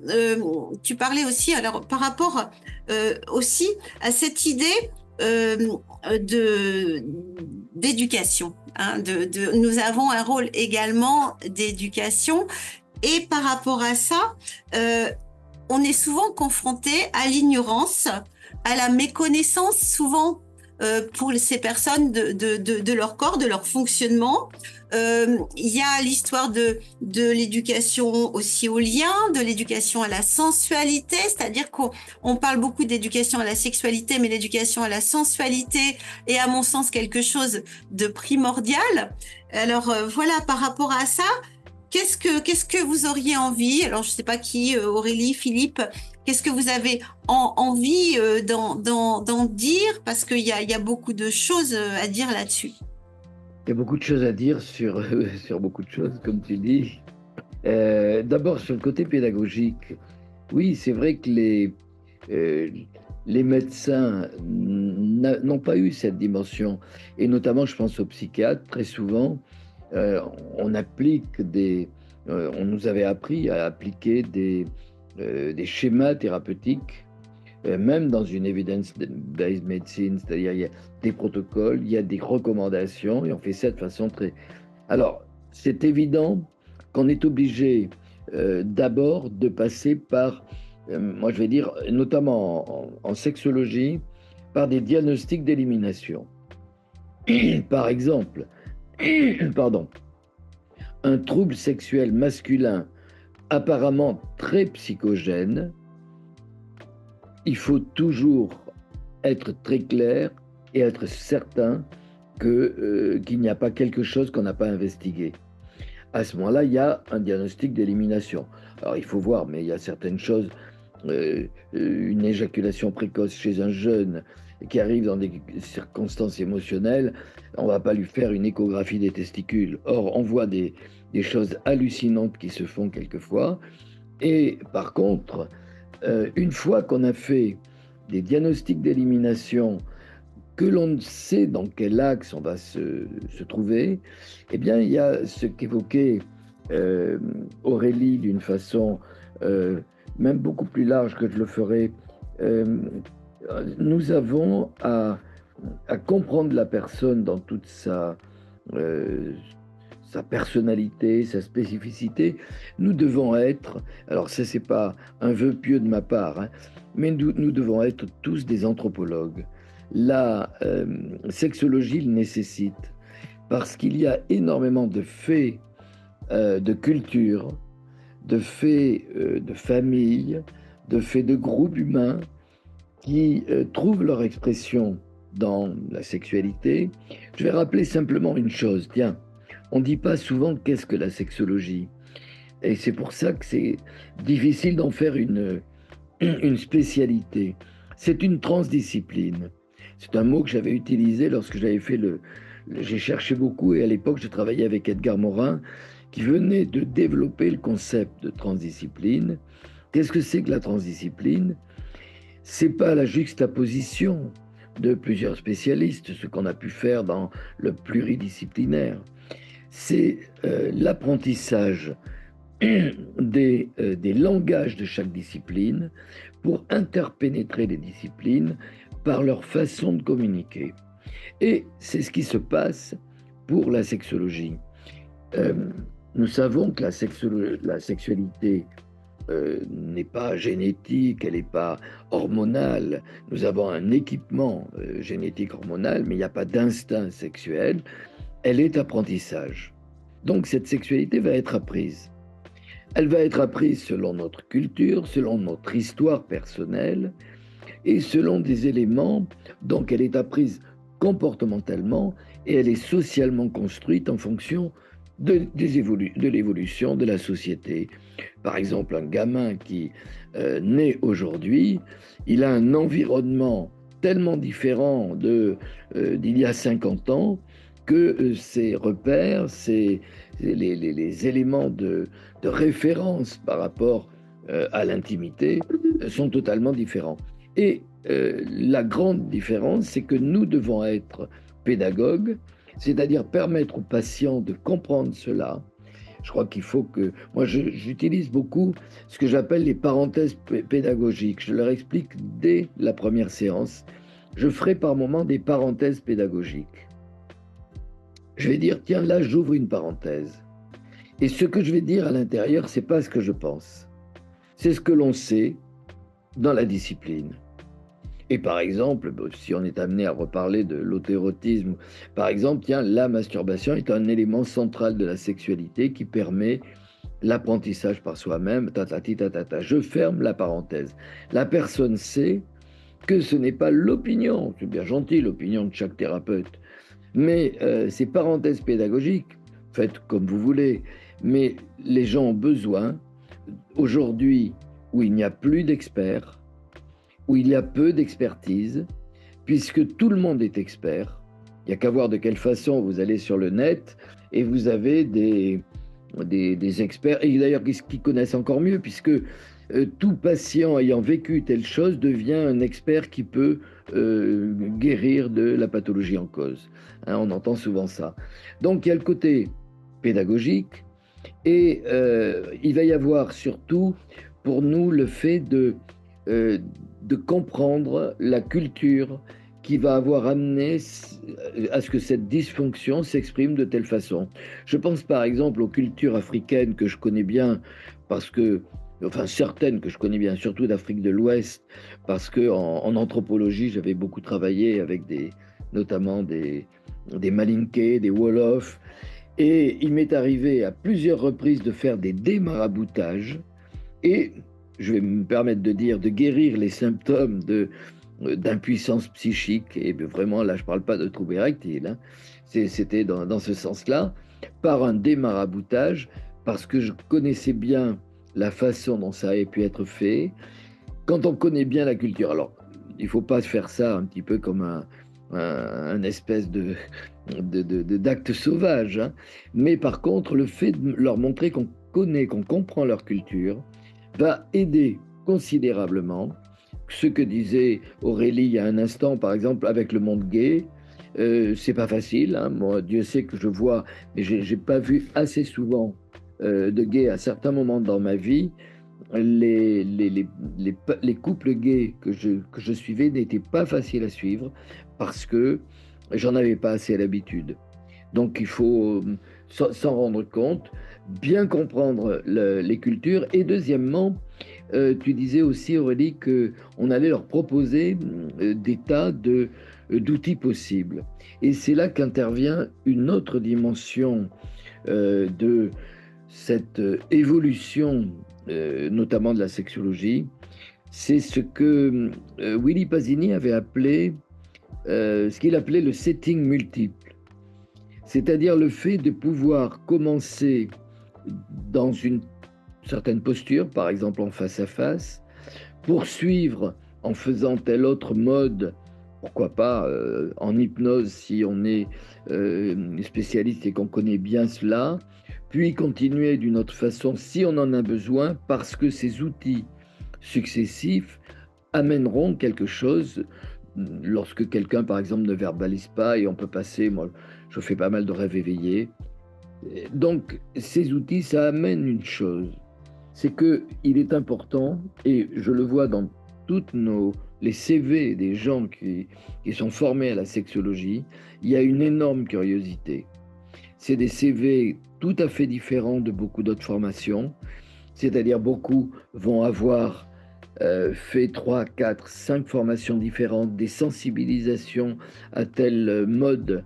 tu parlais aussi, alors par rapport aussi à cette idée d'éducation. Hein, nous avons un rôle également d'éducation et par rapport à ça, on est souvent confronté à l'ignorance, à la méconnaissance souvent pour ces personnes de leur corps, de leur fonctionnement. Il y a l'histoire de l'éducation aussi au lien, de l'éducation à la sensualité, c'est-à-dire qu'on parle beaucoup d'éducation à la sexualité, mais l'éducation à la sensualité est à mon sens quelque chose de primordial. Alors voilà, par rapport à ça, qu'est-ce que vous auriez envie, alors je ne sais pas qui, Aurélie, Philippe, qu'est-ce que vous avez envie d'en dire, parce qu'il y a beaucoup de choses à dire là-dessus. Il y a beaucoup de choses à dire sur, sur beaucoup de choses, comme tu dis. D'abord, sur le côté pédagogique, oui, c'est vrai que les médecins n'ont pas eu cette dimension. Et notamment, je pense aux psychiatres, très souvent, on applique on nous avait appris à appliquer des schémas thérapeutiques, même dans une evidence-based medicine, c'est-à-dire il y a des protocoles, il y a des recommandations, et on fait ça de façon très... Alors, c'est évident qu'on est obligé d'abord de passer par, moi je vais dire, notamment en sexologie, par des diagnostics d'élimination. Par exemple, pardon, un trouble sexuel masculin apparemment très psychogène, il faut toujours être très clair et être certain qu'il n'y a pas quelque chose qu'on n'a pas investigué. À ce moment-là, il y a un diagnostic d'élimination. Alors, il faut voir, mais il y a certaines choses, une éjaculation précoce chez un jeune qui arrive dans des circonstances émotionnelles, on ne va pas lui faire une échographie des testicules. Or, on voit des choses hallucinantes qui se font quelquefois. Et par contre, une fois qu'on a fait des diagnostics d'élimination, que l'on sait dans quel axe on va se trouver, eh bien, il y a ce qu'évoquait Aurélie d'une façon même beaucoup plus large que je le ferai. Nous avons à comprendre la personne dans toute sa personnalité, sa spécificité. Nous devons être, alors ça c'est pas un vœu pieux de ma part, hein, mais nous devons être tous des anthropologues. La sexologie le nécessite parce qu'il y a énormément de faits de culture, de faits de famille, de faits de groupes humains qui trouvent leur expression dans la sexualité. Je vais rappeler simplement une chose, tiens, on ne dit pas souvent qu'est-ce que la sexologie. Et c'est pour ça que c'est difficile d'en faire une spécialité. C'est une transdiscipline. C'est un mot que j'avais utilisé lorsque j'avais fait j'ai cherché beaucoup et à l'époque je travaillais avec Edgar Morin qui venait de développer le concept de transdiscipline. Qu'est-ce que c'est que la transdiscipline? C'est pas la juxtaposition de plusieurs spécialistes, ce qu'on a pu faire dans le pluridisciplinaire. c'est l'apprentissage des langages de chaque discipline pour interpénétrer les disciplines par leur façon de communiquer. Et c'est ce qui se passe pour la sexologie. Nous savons que la sexualité n'est pas génétique, elle n'est pas hormonale. Nous avons un équipement génétique hormonal, mais il n'y a pas d'instinct sexuel. Elle est apprentissage. Donc cette sexualité va être apprise. Elle va être apprise selon notre culture, selon notre histoire personnelle et selon des éléments. Donc elle est apprise comportementalement et elle est socialement construite en fonction de l'évolution de la société. Par exemple, un gamin qui naît aujourd'hui, il a un environnement tellement différent d'il y a 50 ans que ses repères, les éléments de référence par rapport à l'intimité sont totalement différents. Et la grande différence, c'est que nous devons être pédagogues, c'est-à-dire permettre aux patients de comprendre cela. Je crois qu'il faut que... Moi, j'utilise beaucoup ce que j'appelle les parenthèses pédagogiques. Je leur explique dès la première séance. Je ferai par moment des parenthèses pédagogiques. Je vais dire, tiens, là, j'ouvre une parenthèse. Et ce que je vais dire à l'intérieur, c'est pas ce que je pense. C'est ce que l'on sait dans la discipline. Et par exemple, si on est amené à reparler de l'autérotisme, par exemple, tiens, la masturbation est un élément central de la sexualité qui permet l'apprentissage par soi-même, Je ferme la parenthèse. La personne sait que ce n'est pas l'opinion, c'est bien gentil l'opinion de chaque thérapeute, mais ces parenthèses pédagogiques, faites comme vous voulez, mais les gens ont besoin, aujourd'hui où il n'y a plus d'experts, où il y a peu d'expertise, puisque tout le monde est expert. Il n'y a qu'à voir de quelle façon vous allez sur le net et vous avez des experts, et d'ailleurs qui connaissent encore mieux, puisque tout patient ayant vécu telle chose devient un expert qui peut guérir de la pathologie en cause. Hein, on entend souvent ça. Donc il y a le côté pédagogique, et il va y avoir surtout pour nous le fait de comprendre la culture qui va avoir amené à ce que cette dysfonction s'exprime de telle façon. Je pense par exemple aux cultures africaines que je connais bien, parce que, enfin certaines que je connais bien, surtout d'Afrique de l'Ouest, parce que en anthropologie, j'avais beaucoup travaillé avec notamment des Malinké, des Wolofs, et il m'est arrivé à plusieurs reprises de faire des démaraboutages, et je vais me permettre de dire, de guérir les symptômes d'impuissance psychique, et vraiment là je ne parle pas de troubles érectiles, hein. C'était dans ce sens-là, par un démaraboutage, parce que je connaissais bien la façon dont ça avait pu être fait. Quand on connaît bien la culture, alors il ne faut pas faire ça un petit peu comme un espèce d'acte sauvage, hein. Mais par contre, le fait de leur montrer qu'on connaît, qu'on comprend leur culture, va aider considérablement. Ce que disait Aurélie il y a un instant, par exemple, avec le monde gay, c'est pas facile, hein. Moi, Dieu sait que je vois, mais j'ai pas vu assez souvent de gays à certains moments dans ma vie. Les couples gays que je suivais n'étaient pas faciles à suivre parce que j'en avais pas assez l'habitude. Donc il faut s'en rendre compte, bien comprendre les cultures. Et deuxièmement, tu disais aussi, Aurélie, qu'on allait leur proposer des tas d'outils possibles. Et c'est là qu'intervient une autre dimension de cette évolution, notamment de la sexologie. C'est ce que Willy Pasini avait appelé, ce qu'il appelait le setting multiple. C'est-à-dire le fait de pouvoir commencer dans une certaine posture, par exemple en face à face, poursuivre en faisant tel autre mode, pourquoi pas en hypnose si on est spécialiste et qu'on connaît bien cela, puis continuer d'une autre façon si on en a besoin, parce que ces outils successifs amèneront quelque chose. Lorsque quelqu'un, par exemple, ne verbalise pas, et on peut passer, moi je fais pas mal de rêves éveillés, Donc, ces outils, ça amène une chose, c'est qu'il est important, et je le vois dans toutes les CV des gens qui sont formés à la sexologie, il y a une énorme curiosité. C'est des CV tout à fait différents de beaucoup d'autres formations, c'est-à-dire beaucoup vont avoir fait 3, 4, 5 formations différentes, des sensibilisations à tel mode.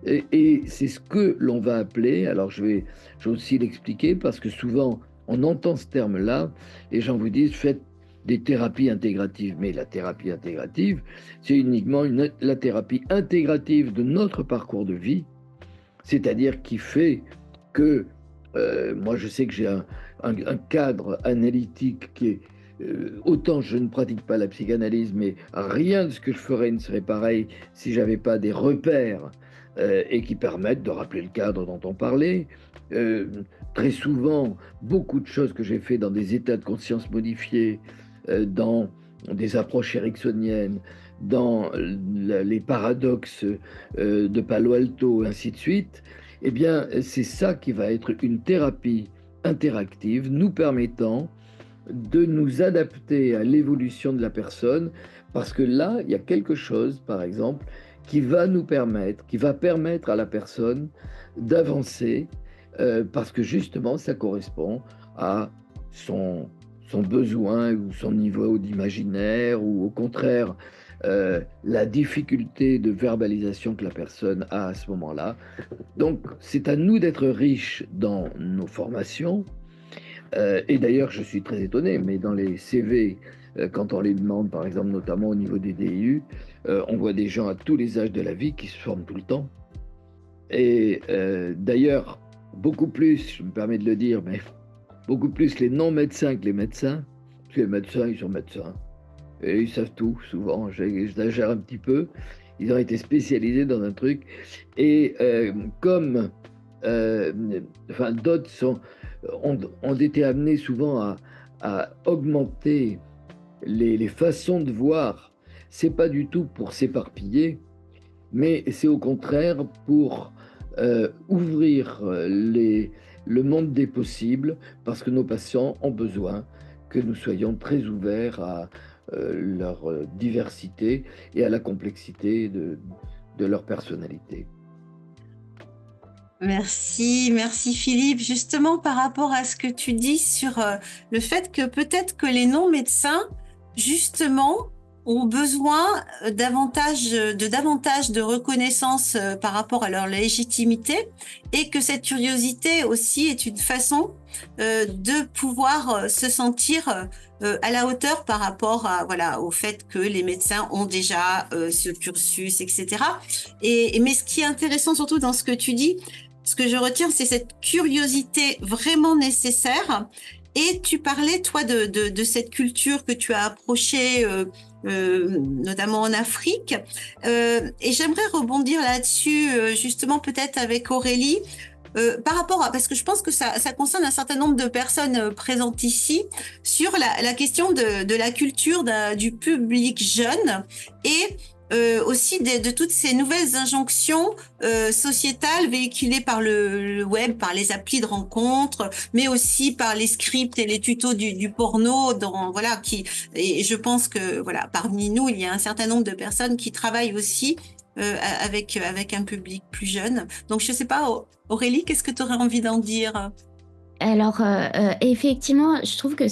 Et c'est ce que l'on va appeler, alors je vais aussi l'expliquer parce que souvent on entend ce terme-là, les gens vous disent faites des thérapies intégratives. Mais la thérapie intégrative, c'est uniquement la thérapie intégrative de notre parcours de vie, c'est-à-dire qui fait que, moi je sais que j'ai un cadre analytique qui est, autant je ne pratique pas la psychanalyse, mais rien de ce que je ferais ne serait pareil si j'avais pas des repères et qui permettent de rappeler le cadre dont on parlait. Euh, Très souvent, beaucoup de choses que j'ai fait dans des états de conscience modifiés, dans des approches ericksoniennes, dans les paradoxes de Palo Alto, ainsi de suite, eh bien, c'est ça qui va être une thérapie interactive nous permettant de nous adapter à l'évolution de la personne, parce que là, il y a quelque chose, par exemple, qui va permettre à la personne d'avancer, parce que justement, ça correspond à son, son besoin ou son niveau d'imaginaire, ou au contraire, la difficulté de verbalisation que la personne a à ce moment-là. Donc, c'est à nous d'être riches dans nos formations. Et d'ailleurs, je suis très étonné, mais dans les CV, quand on les demande, par exemple, notamment au niveau des DIU, on voit des gens à tous les âges de la vie qui se forment tout le temps. Et d'ailleurs, beaucoup plus, je me permets de le dire, mais beaucoup plus les non-médecins que les médecins, parce que les médecins, ils sont médecins. Et ils savent tout, souvent, j'exagère un petit peu. Ils ont été spécialisés dans un truc. Et comme enfin, d'autres ont été amenés souvent à augmenter les façons de voir, c'est pas du tout pour s'éparpiller, mais c'est au contraire pour ouvrir le monde des possibles, parce que nos patients ont besoin que nous soyons très ouverts à leur diversité et à la complexité de leur personnalité. Merci, merci Philippe. Justement, par rapport à ce que tu dis sur le fait que peut-être que les non-médecins, justement, ont besoin davantage de reconnaissance par rapport à leur légitimité, et que cette curiosité aussi est une façon de pouvoir se sentir à la hauteur par rapport à, voilà, au fait que les médecins ont déjà ce cursus, etc. Mais ce qui est intéressant surtout dans ce que tu dis, ce que je retiens, c'est cette curiosité vraiment nécessaire. Et tu parlais, toi, de cette culture que tu as approchée, notamment en Afrique. Et j'aimerais rebondir là-dessus, justement, peut-être avec Aurélie, par rapport à, parce que je pense que ça concerne un certain nombre de personnes présentes ici, sur la question de la culture du public jeune, et aussi de toutes ces nouvelles injonctions sociétales véhiculées par le web, par les applis de rencontres, mais aussi par les scripts et les tutos du porno, voilà, et je pense que, voilà, parmi nous, il y a un certain nombre de personnes qui travaillent aussi avec un public plus jeune. Donc, je sais pas, Aurélie, qu'est-ce que tu aurais envie d'en dire? Alors, effectivement, je trouve que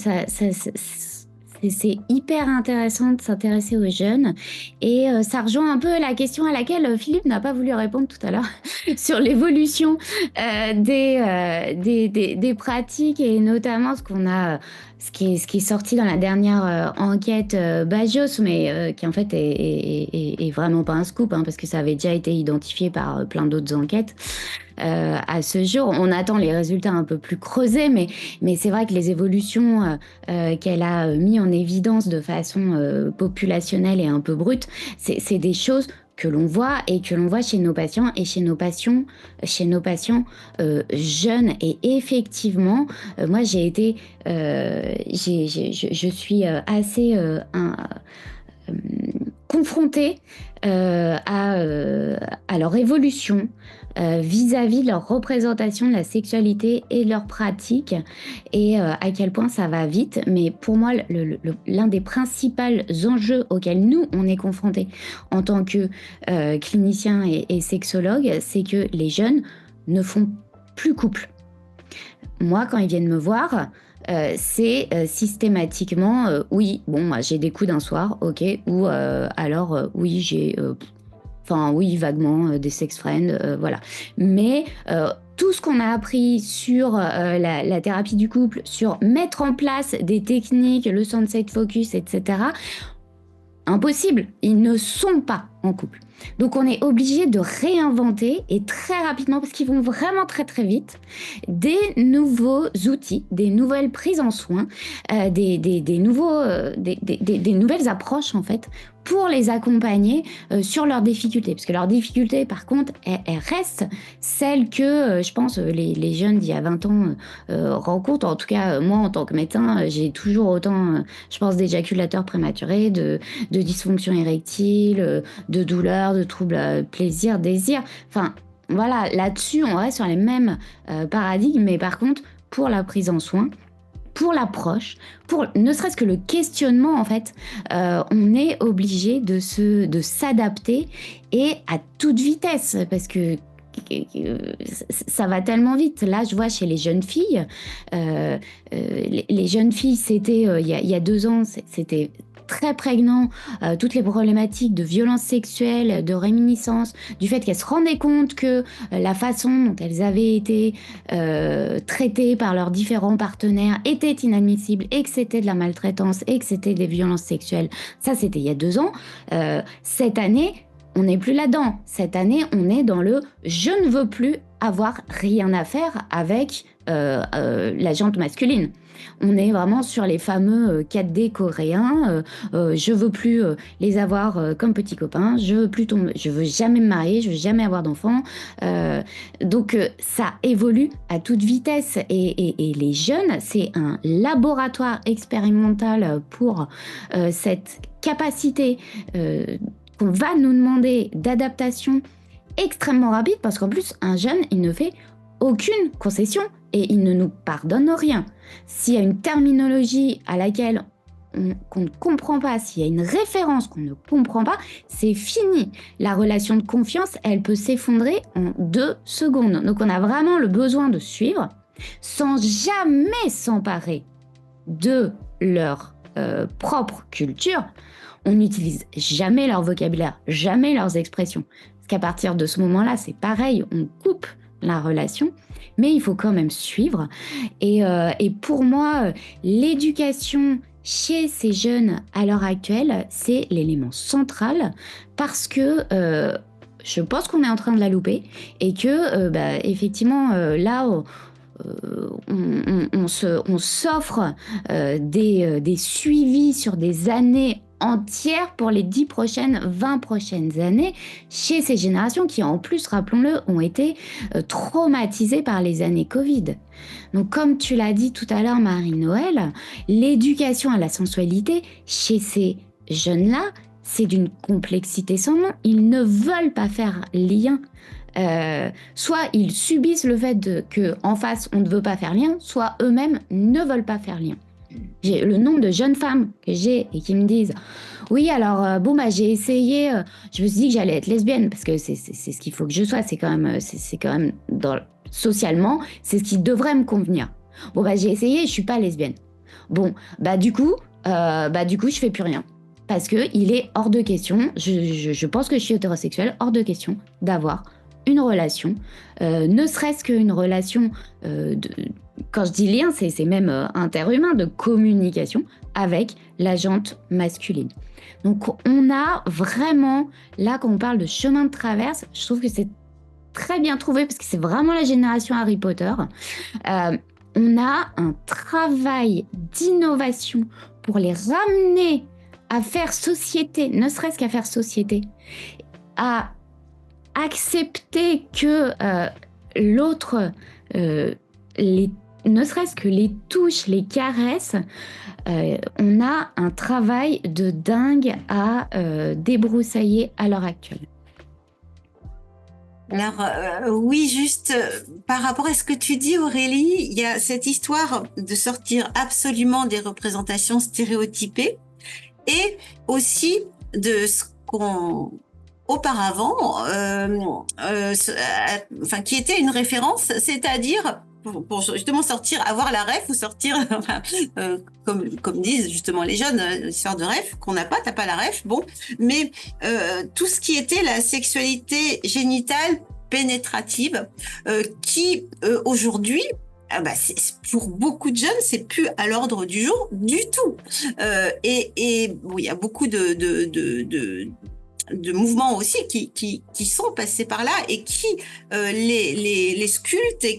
c'est hyper intéressant de s'intéresser aux jeunes, et ça rejoint un peu la question à laquelle Philippe n'a pas voulu répondre tout à l'heure sur l'évolution des pratiques, et notamment ce qui est sorti dans la dernière enquête Bajos, mais qui en fait est vraiment pas un scoop, hein, parce que ça avait déjà été identifié par plein d'autres enquêtes. À ce jour, on attend les résultats un peu plus creusés, mais c'est vrai que les évolutions qu'elle a mis en évidence de façon populationnelle et un peu brute, c'est des choses que l'on voit, et que l'on voit chez nos patients et chez nos patients jeunes. Et effectivement, moi je suis assez confrontée à leur évolution, vis-à-vis de leur représentation de la sexualité et de leur pratique, et à quel point ça va vite. Mais pour moi, l'un des principaux enjeux auxquels nous, on est confrontés en tant que cliniciens et sexologues, c'est que les jeunes ne font plus couple. Moi, quand ils viennent me voir, c'est systématiquement oui, bon, moi j'ai des coups d'un soir, ok, ou alors oui, j'ai, enfin oui, vaguement des sex friends, voilà. Mais tout ce qu'on a appris sur la thérapie du couple, sur mettre en place des techniques, le sunset focus, etc., impossible, ils ne sont pas en couple. Donc on est obligé de réinventer, et très rapidement, parce qu'ils vont vraiment très très vite, des nouveaux outils, des nouvelles prises en soin, des nouvelles approches en fait, pour les accompagner sur leurs difficultés. Parce que leurs difficultés, par contre, elles restent celles que, je pense, les jeunes d'il y a 20 ans rencontrent. En tout cas, moi, en tant que médecin, j'ai toujours autant, je pense, d'éjaculateurs prématurés, de dysfonction érectile, de douleurs, de troubles plaisir, désir. Enfin, voilà, là-dessus, on reste sur les mêmes paradigmes, mais par contre, pour la prise en soin, pour l'approche, pour ne serait-ce que le questionnement, en fait, on est obligé de s'adapter, et à toute vitesse, parce que ça va tellement vite. Là, je vois chez les jeunes filles, les jeunes filles, c'était il y a 2 ans, c'était très prégnant, toutes les problématiques de violence sexuelle, de réminiscence, du fait qu'elles se rendaient compte que la façon dont elles avaient été traitées par leurs différents partenaires était inadmissible, et que c'était de la maltraitance, et que c'était des violences sexuelles. Ça, c'était il y a 2 ans. Cette année, on n'est plus là-dedans. Cette année, on est dans le « je ne veux plus avoir rien à faire avec la jante masculine ». On est vraiment sur les fameux 4D coréens. Je veux plus les avoir comme petits copains. Je veux jamais me marier. Je veux jamais avoir d'enfants. Donc ça évolue à toute vitesse. Et les jeunes, c'est un laboratoire expérimental pour cette capacité qu'on va nous demander d'adaptation extrêmement rapide, parce qu'en plus, un jeune, il ne fait aucune concession et il ne nous pardonne rien. S'il y a une terminologie à laquelle qu'on ne comprend pas, s'il y a une référence qu'on ne comprend pas, c'est fini. La relation de confiance, elle peut s'effondrer en 2 secondes. Donc on a vraiment le besoin de suivre sans jamais s'emparer de leur propre culture. On n'utilise jamais leur vocabulaire, jamais leurs expressions. Parce qu'à partir de ce moment-là, c'est pareil, on coupe la relation, mais il faut quand même suivre. Et pour moi, l'éducation chez ces jeunes à l'heure actuelle, c'est l'élément central, parce que je pense qu'on est en train de la louper, et que effectivement, là, on s'offre des suivis sur des années entières pour les 10 prochaines, 20 prochaines années chez ces générations qui, en plus, rappelons-le, ont été traumatisées par les années Covid. Donc, comme tu l'as dit tout à l'heure, Marie-Noël, l'éducation à la sensualité chez ces jeunes-là, c'est d'une complexité sans nom. Ils ne veulent pas faire lien. Soit ils subissent le fait qu'en face, on ne veut pas faire lien, soit eux-mêmes ne veulent pas faire lien. J'ai le nombre de jeunes femmes que j'ai et qui me disent « Oui, alors, j'ai essayé, je me suis dit que j'allais être lesbienne, parce que c'est ce qu'il faut que je sois, c'est quand même socialement, c'est ce qui devrait me convenir. Bon, j'ai essayé, je suis pas lesbienne. Bon, du coup, je fais plus rien. Parce que il est hors de question, je pense que je suis hétérosexuelle, hors de question d'avoir une relation, ne serait-ce qu'une relation quand je dis lien, c'est même interhumain, de communication avec la jante masculine. Donc on a vraiment, là quand on parle de chemin de traverse, je trouve que c'est très bien trouvé, parce que c'est vraiment la génération Harry Potter. On a un travail d'innovation pour les ramener à faire société, ne serait-ce qu'à faire société, à accepter que l'autre, ne serait-ce que les touches, les caresses, on a un travail de dingue à débroussailler à l'heure actuelle. Alors, oui, juste par rapport à ce que tu dis, Aurélie, il y a cette histoire de sortir absolument des représentations stéréotypées et aussi de ce qu'on auparavant, enfin, qui était une référence, c'est-à-dire pour justement sortir, avoir la ref ou sortir, enfin, comme disent justement les jeunes, l'histoire de ref qu'on n'a pas, t'as pas la ref, bon, mais tout ce qui était la sexualité génitale pénétrative, qui aujourd'hui pour beaucoup de jeunes, c'est plus à l'ordre du jour du tout. Et bon, il y a beaucoup de mouvements aussi qui sont passés par là et qui les sculptent et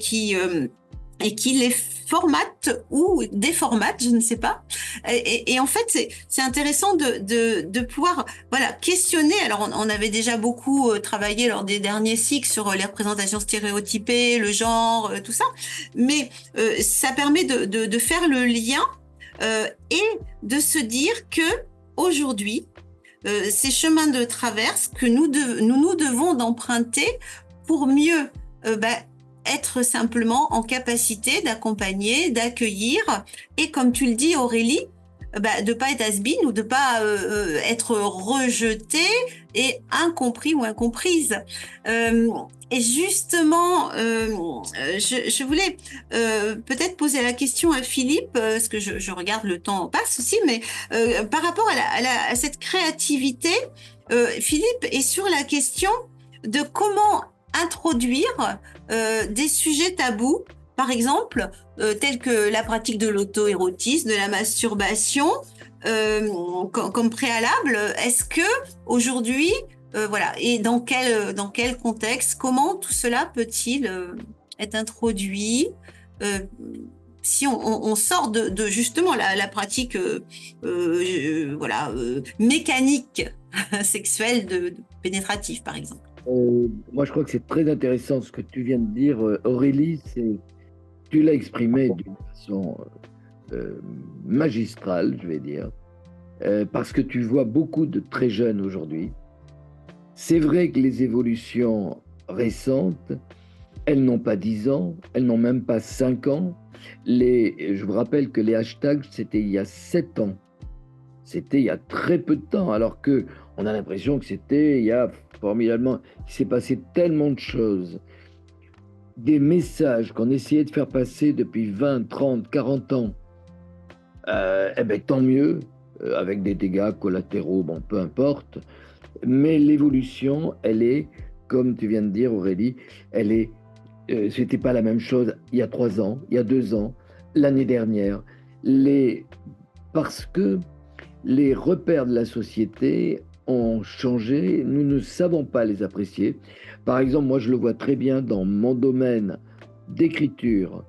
qui les formatent ou déformatent, je ne sais pas. Et en fait, c'est intéressant de pouvoir voilà, questionner. Alors, on avait déjà beaucoup travaillé lors des derniers cycles sur les représentations stéréotypées, le genre, tout ça. Mais ça permet de faire le lien et de se dire que aujourd'hui, ces chemins de traverse que nous devons d'emprunter pour mieux être simplement en capacité d'accompagner, d'accueillir et comme tu le dis Aurélie, de pas être has-been ou de pas être rejeté et incompris ou incomprise. Et justement, je voulais peut-être poser la question à Philippe, parce que je regarde le temps passe aussi, mais par rapport à cette créativité, Philippe est sur la question de comment introduire des sujets tabous, par exemple, tels que la pratique de l'auto-érotisme, de la masturbation, comme préalable. Est-ce que aujourd'hui, voilà, et dans quel contexte, comment tout cela peut-il être introduit si on sort de justement la pratique voilà, mécanique sexuelle de pénétrative, par exemple. Moi, je crois que c'est très intéressant ce que tu viens de dire, Aurélie. Tu l'as exprimé d'une façon magistrale, je vais dire, parce que tu vois beaucoup de très jeunes aujourd'hui. C'est vrai que les évolutions récentes, elles n'ont pas 10 ans, elles n'ont même pas 5 ans. Je vous rappelle que les hashtags, c'était il y a 7 ans. C'était il y a très peu de temps, alors que on a l'impression que c'était il y a formidablement, il s'est passé tellement de choses. Des messages qu'on essayait de faire passer depuis 20, 30, 40 ans, eh ben, tant mieux, avec des dégâts collatéraux, bon, peu importe. Mais l'évolution, elle est, comme tu viens de dire, Aurélie, elle est, c'était pas la même chose il y a 3 ans, il y a 2 ans, l'année dernière. Parce que les repères de la société ont changé, nous ne savons pas les apprécier. Par exemple, moi je le vois très bien dans mon domaine d'écriture.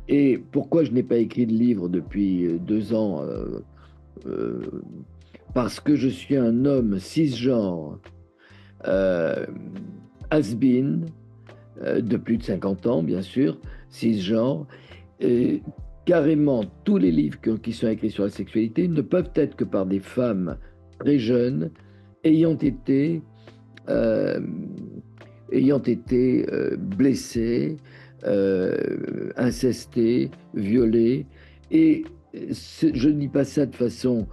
Et pourquoi je n'ai pas écrit de livre depuis 2 ans euh, Parce que je suis un homme cisgenre, has-been, de plus de 50 ans, bien sûr, cisgenre. Et carrément, tous les livres qui sont écrits sur la sexualité ne peuvent être que par des femmes très jeunes euh, ayant été blessées, incestées, violées. Et je ne dis pas ça de façon,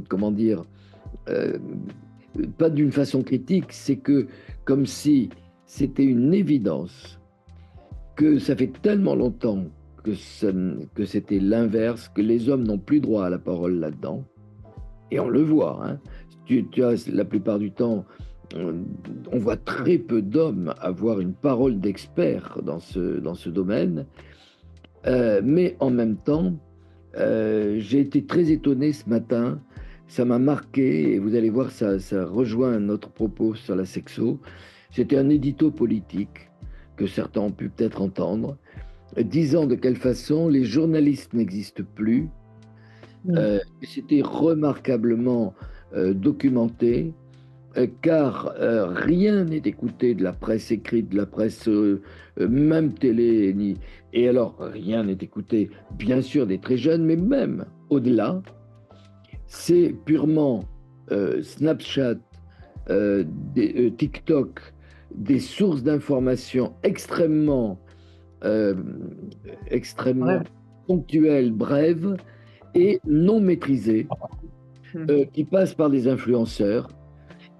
comment dire, euh, pas d'une façon critique, c'est que comme si c'était une évidence que ça fait tellement longtemps que c'était l'inverse, que les hommes n'ont plus droit à la parole là-dedans. Et on le voit. Hein. Tu as, la plupart du temps, on voit très peu d'hommes avoir une parole d'expert dans ce domaine. Mais en même temps, j'ai été très étonné ce matin. Ça m'a marqué, et vous allez voir, ça rejoint notre propos sur la sexo. C'était un édito politique que certains ont pu peut-être entendre, disant de quelle façon les journalistes n'existent plus. C'était remarquablement documenté, car rien n'est écouté de la presse écrite, de la presse même télé, et alors rien n'est écouté, bien sûr, des très jeunes, mais même au-delà, c'est purement Snapchat, TikTok, des sources d'informations extrêmement ponctuelles, brèves et non maîtrisées, qui passent par des influenceurs.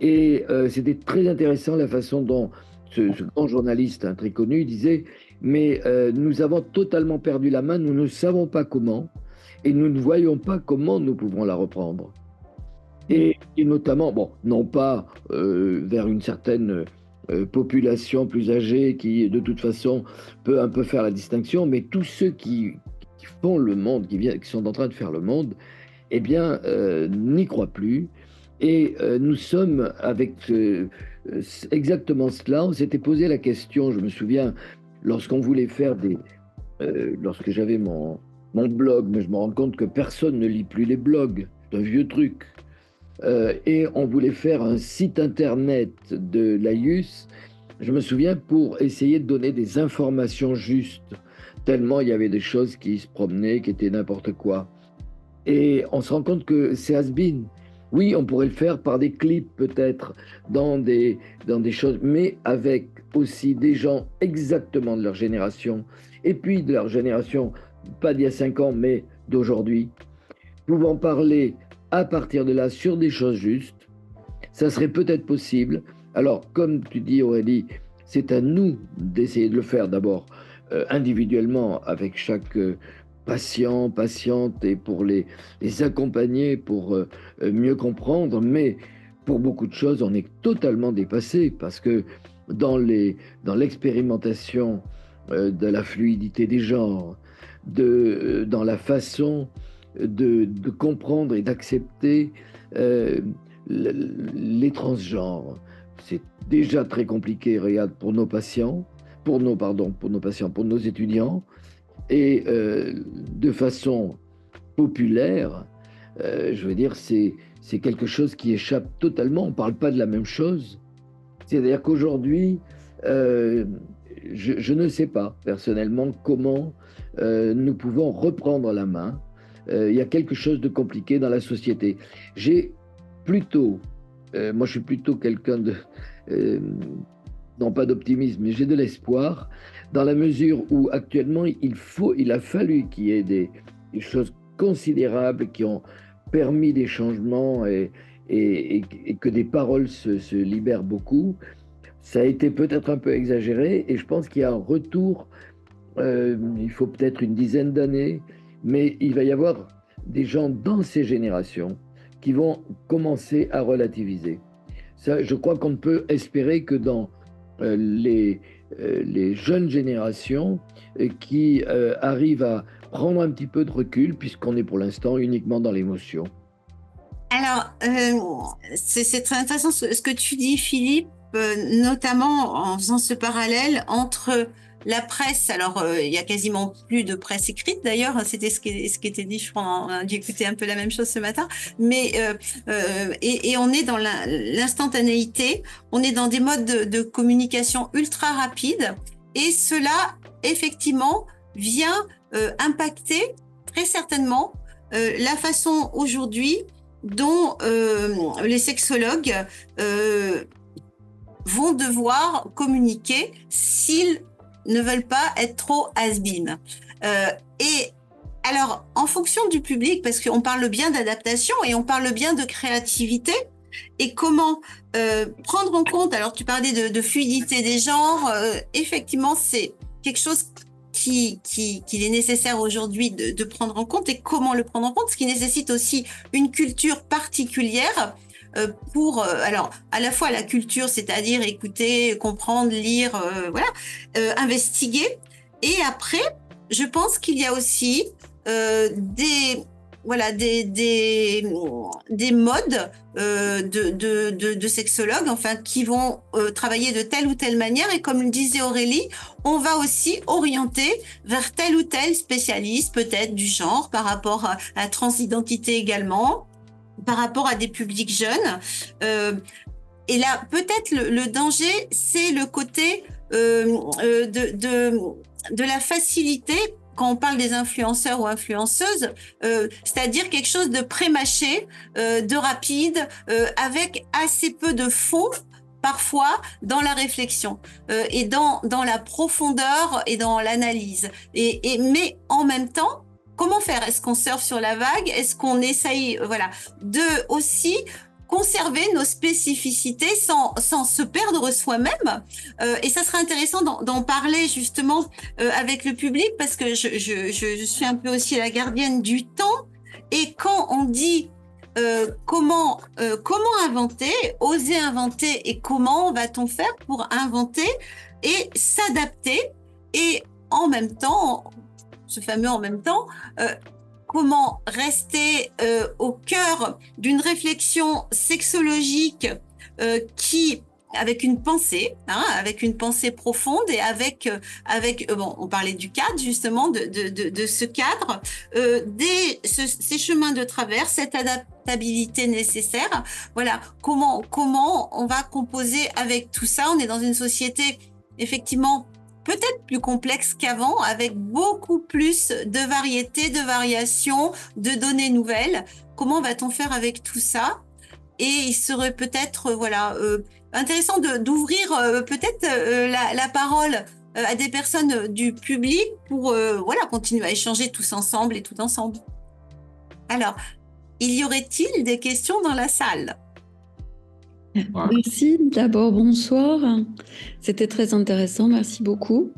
Et c'était très intéressant la façon dont ce grand journaliste, très connu, disait, mais nous avons totalement perdu la main, nous ne savons pas comment, et nous ne voyons pas comment nous pouvons la reprendre. Et notamment, bon, non pas vers une certaine population plus âgée qui, de toute façon, peut un peu faire la distinction, mais tous ceux qui font le monde, qui sont en train de faire le monde, eh bien, n'y croient plus. Et nous sommes avec exactement cela. On s'était posé la question, je me souviens, lorsqu'on voulait faire lorsque j'avais mon blog, mais je me rends compte que personne ne lit plus les blogs, c'est un vieux truc. Et on voulait faire un site internet de l'AIUS, je me souviens, pour essayer de donner des informations justes, tellement il y avait des choses qui se promenaient, qui étaient n'importe quoi. Et on se rend compte que c'est has-been. Oui, on pourrait le faire par des clips peut-être, dans des choses, mais avec aussi des gens exactement de leur génération, et puis de leur génération, pas d'il y a 5 ans, mais d'aujourd'hui, pouvant parler à partir de là sur des choses justes. Ça serait peut-être possible. Alors, comme tu dis, Aurélie, c'est à nous d'essayer de le faire d'abord individuellement avec chaque patient, patiente, et pour les accompagner, pour mieux comprendre. Mais pour beaucoup de choses, on est totalement dépassé parce que dans l'expérimentation de la fluidité des genres, dans la façon de comprendre et d'accepter les transgenres. C'est déjà très compliqué, regarde, pour nos patients, pour nos étudiants, et de façon populaire, je veux dire, c'est quelque chose qui échappe totalement. On ne parle pas de la même chose. C'est-à-dire qu'aujourd'hui, je ne sais pas personnellement comment nous pouvons reprendre la main. Il y a quelque chose de compliqué dans la société. Moi je suis plutôt quelqu'un de, non pas d'optimisme, mais j'ai de l'espoir, dans la mesure où actuellement il a fallu qu'il y ait des choses considérables qui ont permis des changements et que des paroles se libèrent beaucoup. Ça a été peut-être un peu exagéré et je pense qu'il y a un retour, il faut peut-être une dizaine d'années, mais il va y avoir des gens dans ces générations qui vont commencer à relativiser. Ça, je crois qu'on peut espérer que dans les jeunes générations qui arrivent à prendre un petit peu de recul, puisqu'on est pour l'instant uniquement dans l'émotion. Alors, c'est très intéressant ce que tu dis, Philippe, notamment en faisant ce parallèle entre la presse. Alors, il y a quasiment plus de presse écrite d'ailleurs, c'était ce qui était dit, je crois, on a dû écouter un peu la même chose ce matin, mais et on est dans l'instantanéité, on est dans des modes de communication ultra rapides, et cela, effectivement, vient impacter très certainement la façon aujourd'hui dont les sexologues vont devoir communiquer s'ils ne veulent pas être trop has-been. Et alors, en fonction du public, parce qu'on parle bien d'adaptation et on parle bien de créativité, et comment prendre en compte, alors tu parlais de fluidité des genres, effectivement, c'est quelque chose qu'il est nécessaire aujourd'hui de prendre en compte, et comment le prendre en compte, ce qui nécessite aussi une culture particulière pour, alors, à la fois la culture, c'est-à-dire écouter, comprendre, lire, voilà, investiguer. Et après, je pense qu'il y a aussi des modes de sexologues, enfin, qui vont travailler de telle ou telle manière. Et comme le disait Aurélie, on va aussi orienter vers tel ou tel spécialiste, peut-être du genre, par rapport à la transidentité également, par rapport à des publics jeunes. Et là, peut-être le danger, c'est le côté de la facilité quand on parle des influenceurs ou influenceuses, c'est-à-dire quelque chose de pré-mâché, de rapide, avec assez peu de fond parfois dans la réflexion et dans la profondeur et dans l'analyse. Mais en même temps, comment faire? Est-ce qu'on surfe sur la vague? Est-ce qu'on essaye, voilà, de aussi conserver nos spécificités sans se perdre soi-même? Et ça serait intéressant d'en parler justement avec le public, parce que je suis un peu aussi la gardienne du temps. Et quand on dit comment inventer, oser inventer, et comment va-t-on faire pour inventer et s'adapter, et en même temps, ce fameux en même temps, comment rester au cœur d'une réflexion sexologique qui avec une pensée profonde, et avec bon, on parlait du cadre justement, de ce cadre, ces chemins de travers, cette adaptabilité nécessaire. Voilà, comment on va composer avec tout ça. On est dans une société effectivement peut-être plus complexe qu'avant, avec beaucoup plus de variétés, de variations, de données nouvelles. Comment va-t-on faire avec tout ça? Et il serait peut-être intéressant d'ouvrir peut-être la parole à des personnes du public pour continuer à échanger tous ensemble et tout ensemble. Alors, y aurait-il des questions dans la salle? Merci. D'abord, bonsoir. C'était très intéressant. Merci beaucoup.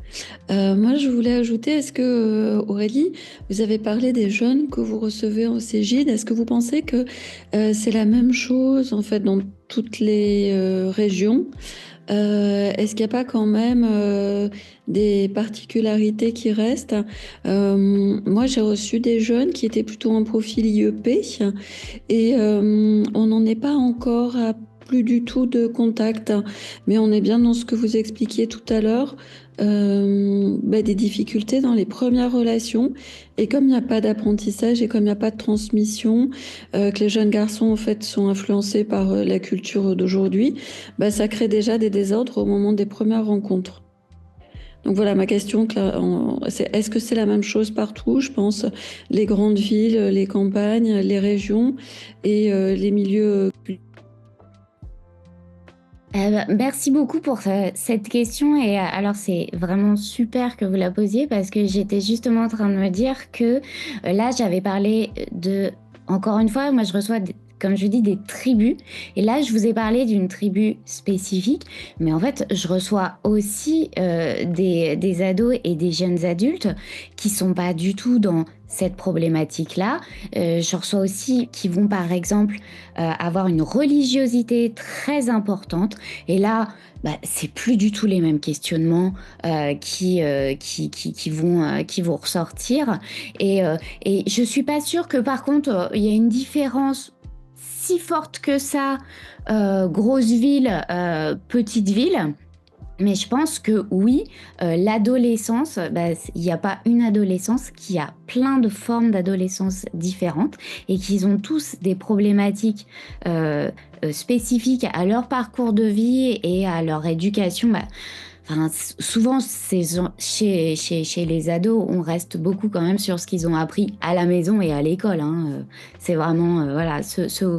Moi, je voulais ajouter, est-ce que, Aurélie, vous avez parlé des jeunes que vous recevez en Cégide. Est-ce que vous pensez que c'est la même chose, en fait, dans toutes les régions? Est-ce qu'il n'y a pas quand même des particularités qui restent? Moi, j'ai reçu des jeunes qui étaient plutôt en profil IEP, et on n'en est pas encore à plus du tout de contact, mais on est bien dans ce que vous expliquiez tout à l'heure, des difficultés dans les premières relations, et comme il n'y a pas d'apprentissage et comme il n'y a pas de transmission, que les jeunes garçons en fait sont influencés par la culture d'aujourd'hui, ça crée déjà des désordres au moment des premières rencontres. Donc voilà, ma question, c'est est-ce que c'est la même chose partout? Je pense les grandes villes, les campagnes, les régions et les milieux culturels. Merci beaucoup pour cette question. Et alors, c'est vraiment super que vous la posiez, parce que j'étais justement en train de me dire que là, j'avais parlé encore une fois, moi, je reçois, comme je dis, des tribus. Et là, je vous ai parlé d'une tribu spécifique. Mais en fait, je reçois aussi des ados et des jeunes adultes qui sont pas du tout dans cette problématique-là. Je reçois aussi qui vont, par exemple, avoir une religiosité très importante. Et là, c'est plus du tout les mêmes questionnements qui vont ressortir. Et je suis pas sûre que, par contre, il y a une différence si forte que ça, grosse ville, petite ville. Mais je pense que oui, l'adolescence, il n'y a pas une adolescence, qui a plein de formes d'adolescence différentes, et qu'ils ont tous des problématiques spécifiques à leur parcours de vie et à leur éducation. Souvent, chez les ados, on reste beaucoup quand même sur ce qu'ils ont appris à la maison et à l'école. C'est vraiment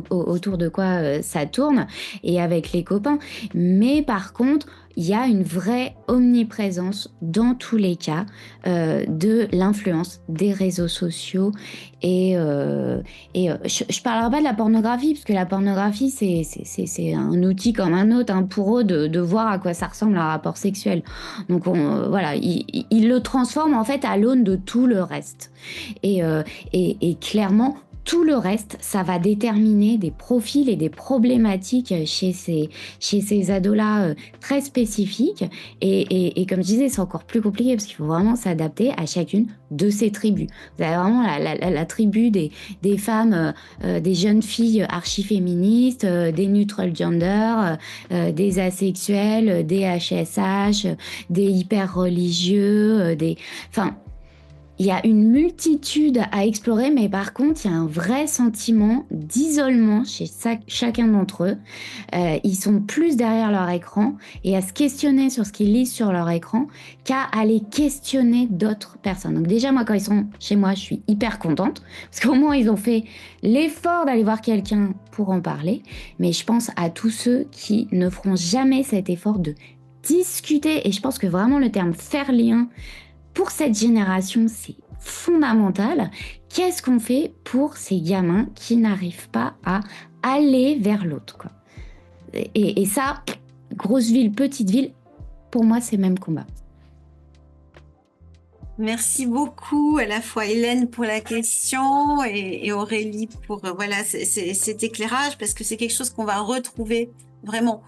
autour de quoi ça tourne, et avec les copains. Mais par contre, il y a une vraie omniprésence dans tous les cas de l'influence des réseaux sociaux. Et je parlerai pas de la pornographie, parce que la pornographie, c'est un outil comme un autre pour eux de voir à quoi ça ressemble un rapport sexuel. Donc ils le transforment en fait à l'aune de tout le reste. Et clairement, tout le reste, ça va déterminer des profils et des problématiques chez ces ados-là très spécifiques. Et comme je disais, c'est encore plus compliqué, parce qu'il faut vraiment s'adapter à chacune de ces tribus. Vous avez vraiment la tribu des femmes, des jeunes filles archi-féministes, des neutral gender, des asexuels, des HSH, des hyper religieux, il y a une multitude à explorer, mais par contre, il y a un vrai sentiment d'isolement chez chacun d'entre eux. Ils sont plus derrière leur écran et à se questionner sur ce qu'ils lisent sur leur écran qu'à aller questionner d'autres personnes. Donc déjà, moi, quand ils sont chez moi, je suis hyper contente parce qu'au moins, ils ont fait l'effort d'aller voir quelqu'un pour en parler. Mais je pense à tous ceux qui ne feront jamais cet effort de discuter. Et je pense que vraiment le terme faire lien, pour cette génération, c'est fondamental. Qu'est-ce qu'on fait pour ces gamins qui n'arrivent pas à aller vers l'autre, quoi. Et ça, grosse ville, petite ville, pour moi, c'est le même combat. Merci beaucoup à la fois Hélène pour la question et Aurélie pour voilà cet éclairage parce que c'est quelque chose qu'on va retrouver vraiment.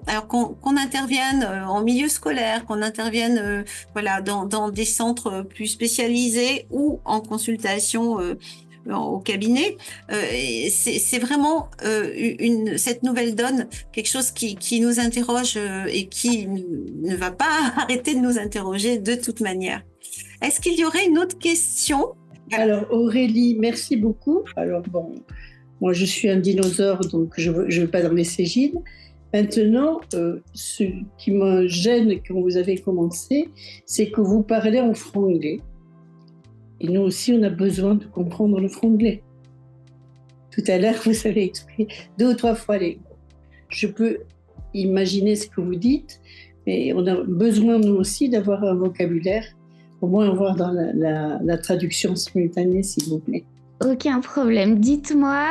Alors qu'on intervienne en milieu scolaire, qu'on intervienne voilà dans des centres plus spécialisés ou en consultation au cabinet, c'est vraiment cette nouvelle donne, quelque chose qui nous interroge et qui ne va pas arrêter de nous interroger de toute manière. Est-ce qu'il y aurait une autre question? Alors Aurélie, merci beaucoup. Alors bon, moi je suis un dinosaure, donc je ne veux pas dans les Cégides. Maintenant, ce qui me gêne quand vous avez commencé, c'est que vous parlez en franglais. Et nous aussi, on a besoin de comprendre le franglais. Tout à l'heure, vous avez expliqué 2 ou 3 fois les mots. Je peux imaginer ce que vous dites, mais on a besoin, nous aussi, d'avoir un vocabulaire, au moins avoir dans la traduction simultanée, s'il vous plaît. Aucun problème. Dites-moi,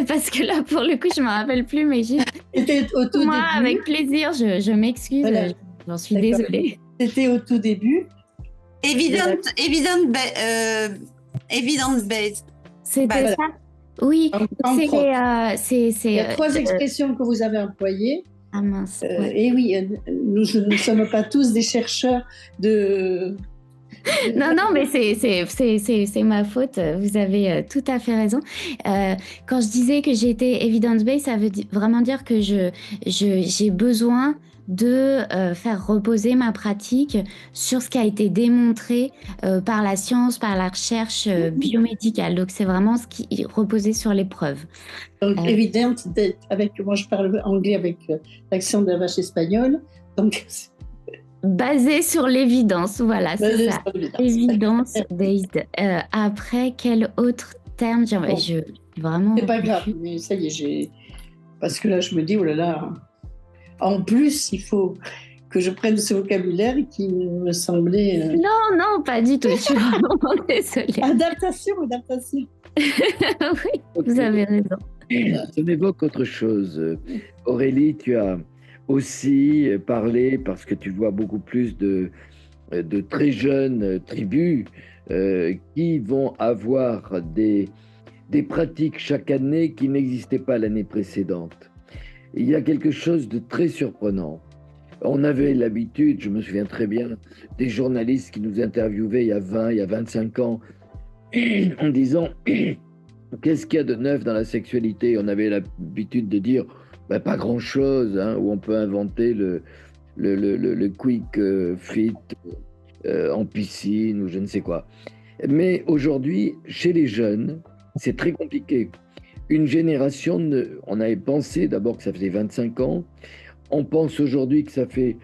parce que là, pour le coup, je ne me rappelle plus, mais juste... C'était au tout moi, début. avec plaisir, je m'excuse, Voilà. j'en suis D'accord. désolée. C'était au tout début. Evident base. C'était Voilà. ça? Oui, En c'est... propre. Il y a 3 euh, expressions que vous avez employées. Ah mince. Ouais. Et oui, nous ne sommes pas tous des chercheurs de... Non, mais c'est ma faute. Vous avez tout à fait raison. Quand je disais que j'étais evidence-based, ça veut vraiment dire que j'ai besoin de faire reposer ma pratique sur ce qui a été démontré par la science, par la recherche biomédicale. Donc, c'est vraiment ce qui est reposé sur les preuves. Donc, évidente, moi je parle anglais avec l'accent de la vache espagnole. Donc, basé sur l'évidence, voilà, c'est ça. Evidence-based. Après, quel autre terme vraiment... C'est pas grave, mais ça y est, parce que là, je me dis, oh là là, en plus, il faut que je prenne ce vocabulaire qui me semblait... Non, pas du tout, je suis vraiment désolée. Adaptation. Oui, vous avez raison. Ça m'évoque autre chose. Aurélie, tu as aussi parlé, parce que tu vois beaucoup plus de très jeunes tribus qui vont avoir des pratiques chaque année qui n'existaient pas l'année précédente. Il y a quelque chose de très surprenant. On avait l'habitude, je me souviens très bien, des journalistes qui nous interviewaient il y a 20, il y a 25 ans, en disant qu'est-ce qu'il y a de neuf dans la sexualité. On avait l'habitude de dire pas grand-chose, hein, où on peut inventer le quick fit en piscine ou je ne sais quoi. Mais aujourd'hui, chez les jeunes, c'est très compliqué. Une génération, on avait pensé d'abord que ça faisait 25 ans, on pense aujourd'hui que ça fait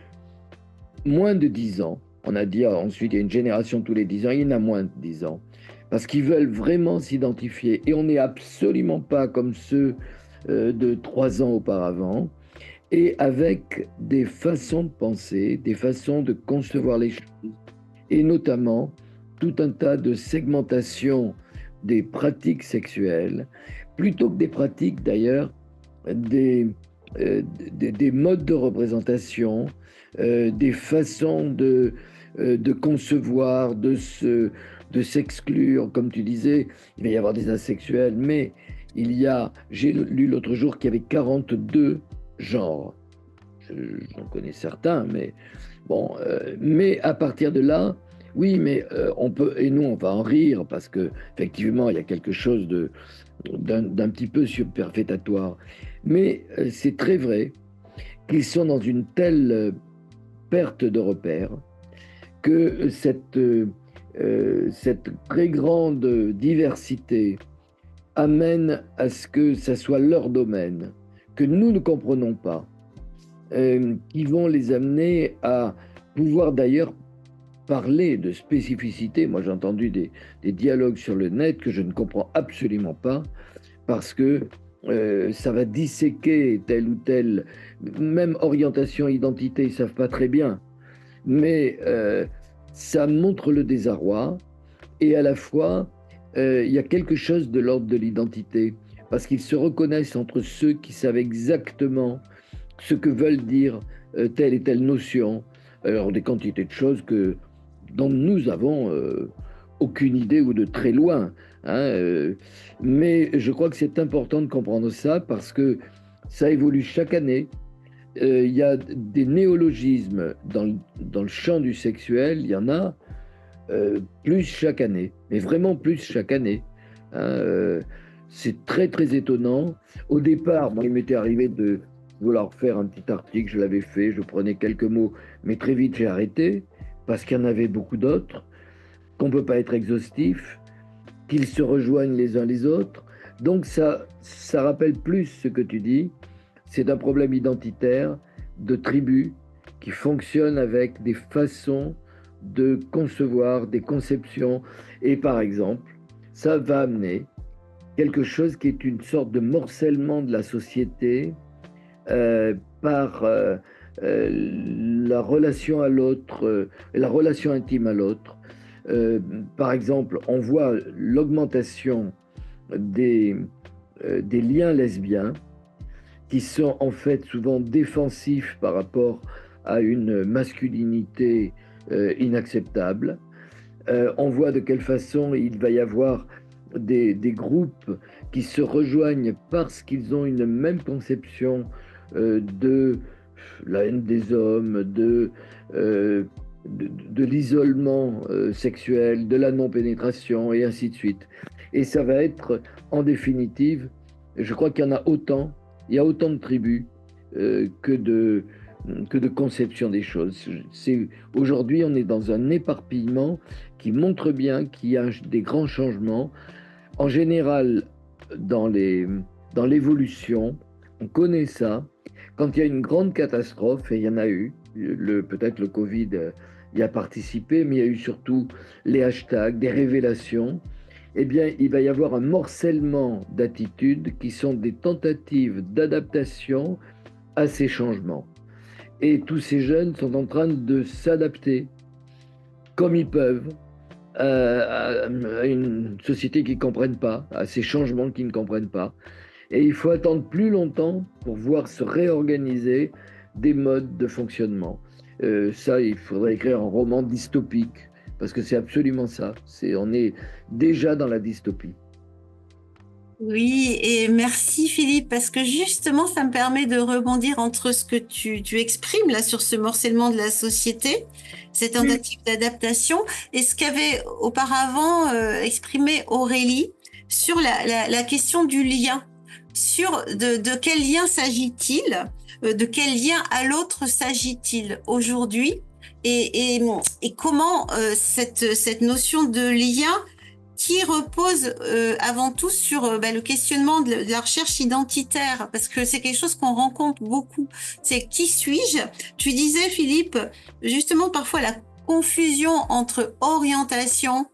moins de 10 ans. On a dit ensuite il y a une génération tous les 10 ans, il y en a moins de 10 ans. Parce qu'ils veulent vraiment s'identifier. Et on n'est absolument pas comme ceux de 3 ans auparavant. Et avec des façons de penser, des façons de concevoir les choses. Et notamment tout un tas de segmentation des pratiques sexuelles, plutôt que des pratiques d'ailleurs, des modes de représentation, des façons de concevoir, de s'exclure. Comme tu disais, il va y avoir des asexuels, mais j'ai lu l'autre jour qu'il y avait 42 genres. J'en connais certains, mais bon, mais à partir de là, oui, mais on peut, et nous on va en rire parce que effectivement il y a quelque chose d'un petit peu superfétatoire. Mais c'est très vrai qu'ils sont dans une telle perte de repères que cette très grande diversité amène à ce que ça soit leur domaine, que nous ne comprenons pas, qui vont les amener à pouvoir d'ailleurs parler de spécificité. Moi, j'ai entendu des dialogues sur le net que je ne comprends absolument pas, parce que ça va disséquer telle ou telle, même orientation, identité, ils ne savent pas très bien, mais ça montre le désarroi, et à la fois, il y a quelque chose de l'ordre de l'identité, parce qu'ils se reconnaissent entre ceux qui savent exactement ce que veulent dire telle et telle notion, alors des quantités de choses dont nous avons aucune idée ou de très loin. Mais je crois que c'est important de comprendre ça parce que ça évolue chaque année. Il y a des néologismes dans le champ du sexuel, il y en a plus chaque année, mais vraiment plus chaque année. C'est très très étonnant. Au départ, moi, il m'était arrivé de vouloir faire un petit article, je l'avais fait, je prenais quelques mots, mais très vite j'ai arrêté parce qu'il y en avait beaucoup d'autres, qu'on ne peut pas être exhaustif, qu'ils se rejoignent les uns les autres. Donc ça rappelle plus ce que tu dis. C'est un problème identitaire de tribu qui fonctionne avec des façons de concevoir, des conceptions. Et par exemple, ça va amener quelque chose qui est une sorte de morcellement de la société par la relation à l'autre, la relation intime à l'autre. Par exemple, on voit l'augmentation des liens lesbiens qui sont en fait souvent défensifs par rapport à une masculinité inacceptable. On voit de quelle façon il va y avoir des groupes qui se rejoignent parce qu'ils ont une même conception de la haine des hommes, de l'isolement sexuel, de la non-pénétration et ainsi de suite. Et ça va être, en définitive, je crois qu'il y en a autant, il y a autant de tribus que de conception des choses. Aujourd'hui, on est dans un éparpillement qui montre bien qu'il y a des grands changements. En général, dans l'évolution, on connaît ça. Quand il y a une grande catastrophe, et il y en a eu, peut-être le Covid y a participé, mais il y a eu surtout les hashtags, des révélations, eh bien, il va y avoir un morcellement d'attitudes qui sont des tentatives d'adaptation à ces changements. Et tous ces jeunes sont en train de s'adapter comme ils peuvent à une société qu'ils ne comprennent pas, à ces changements qu'ils ne comprennent pas. Et il faut attendre plus longtemps pour voir se réorganiser des modes de fonctionnement. Ça, il faudrait écrire un roman dystopique, parce que c'est absolument ça. On est déjà dans la dystopie. Oui, et merci Philippe, parce que justement, ça me permet de rebondir entre ce que tu exprimes là sur ce morcellement de la société, cette tentative d'adaptation, et ce qu'avait auparavant exprimé Aurélie sur la question du lien, sur de quel lien s'agit-il, de quel lien à l'autre s'agit-il aujourd'hui, et comment cette notion de lien qui repose avant tout sur le questionnement de la recherche identitaire, parce que c'est quelque chose qu'on rencontre beaucoup. C'est qui suis-je? Tu disais, Philippe, justement parfois la confusion entre orientation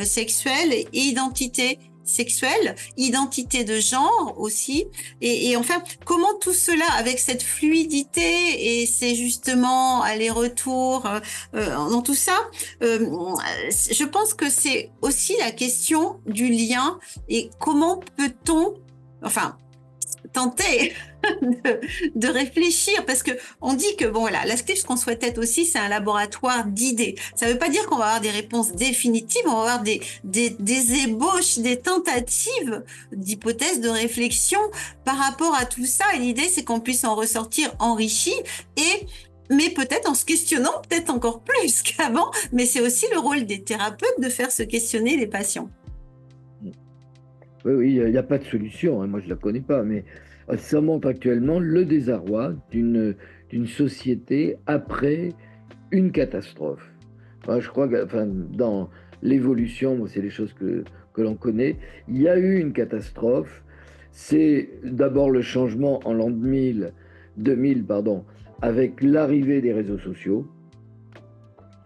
sexuelle et identité sexuelle, identité de genre aussi, et enfin, comment tout cela, avec cette fluidité et ces justement allers-retours dans tout ça, je pense que c'est aussi la question du lien et comment peut-on, enfin, tenter de réfléchir, parce que on dit que bon voilà, l'ASCLIF, ce qu'on souhaite être aussi, c'est un laboratoire d'idées. Ça ne veut pas dire qu'on va avoir des réponses définitives, on va avoir des ébauches, des tentatives d'hypothèses, de réflexion par rapport à tout ça. Et l'idée, c'est qu'on puisse en ressortir enrichi mais peut-être en se questionnant peut-être encore plus qu'avant. Mais c'est aussi le rôle des thérapeutes de faire se questionner les patients. Oui, il n'y a pas de solution, hein. Moi je ne la connais pas, mais ça montre actuellement le désarroi d'une société après une catastrophe. Moi, je crois que dans l'évolution, c'est les choses que l'on connaît. Il y a eu une catastrophe. C'est d'abord le changement en l'an 2000, avec l'arrivée des réseaux sociaux.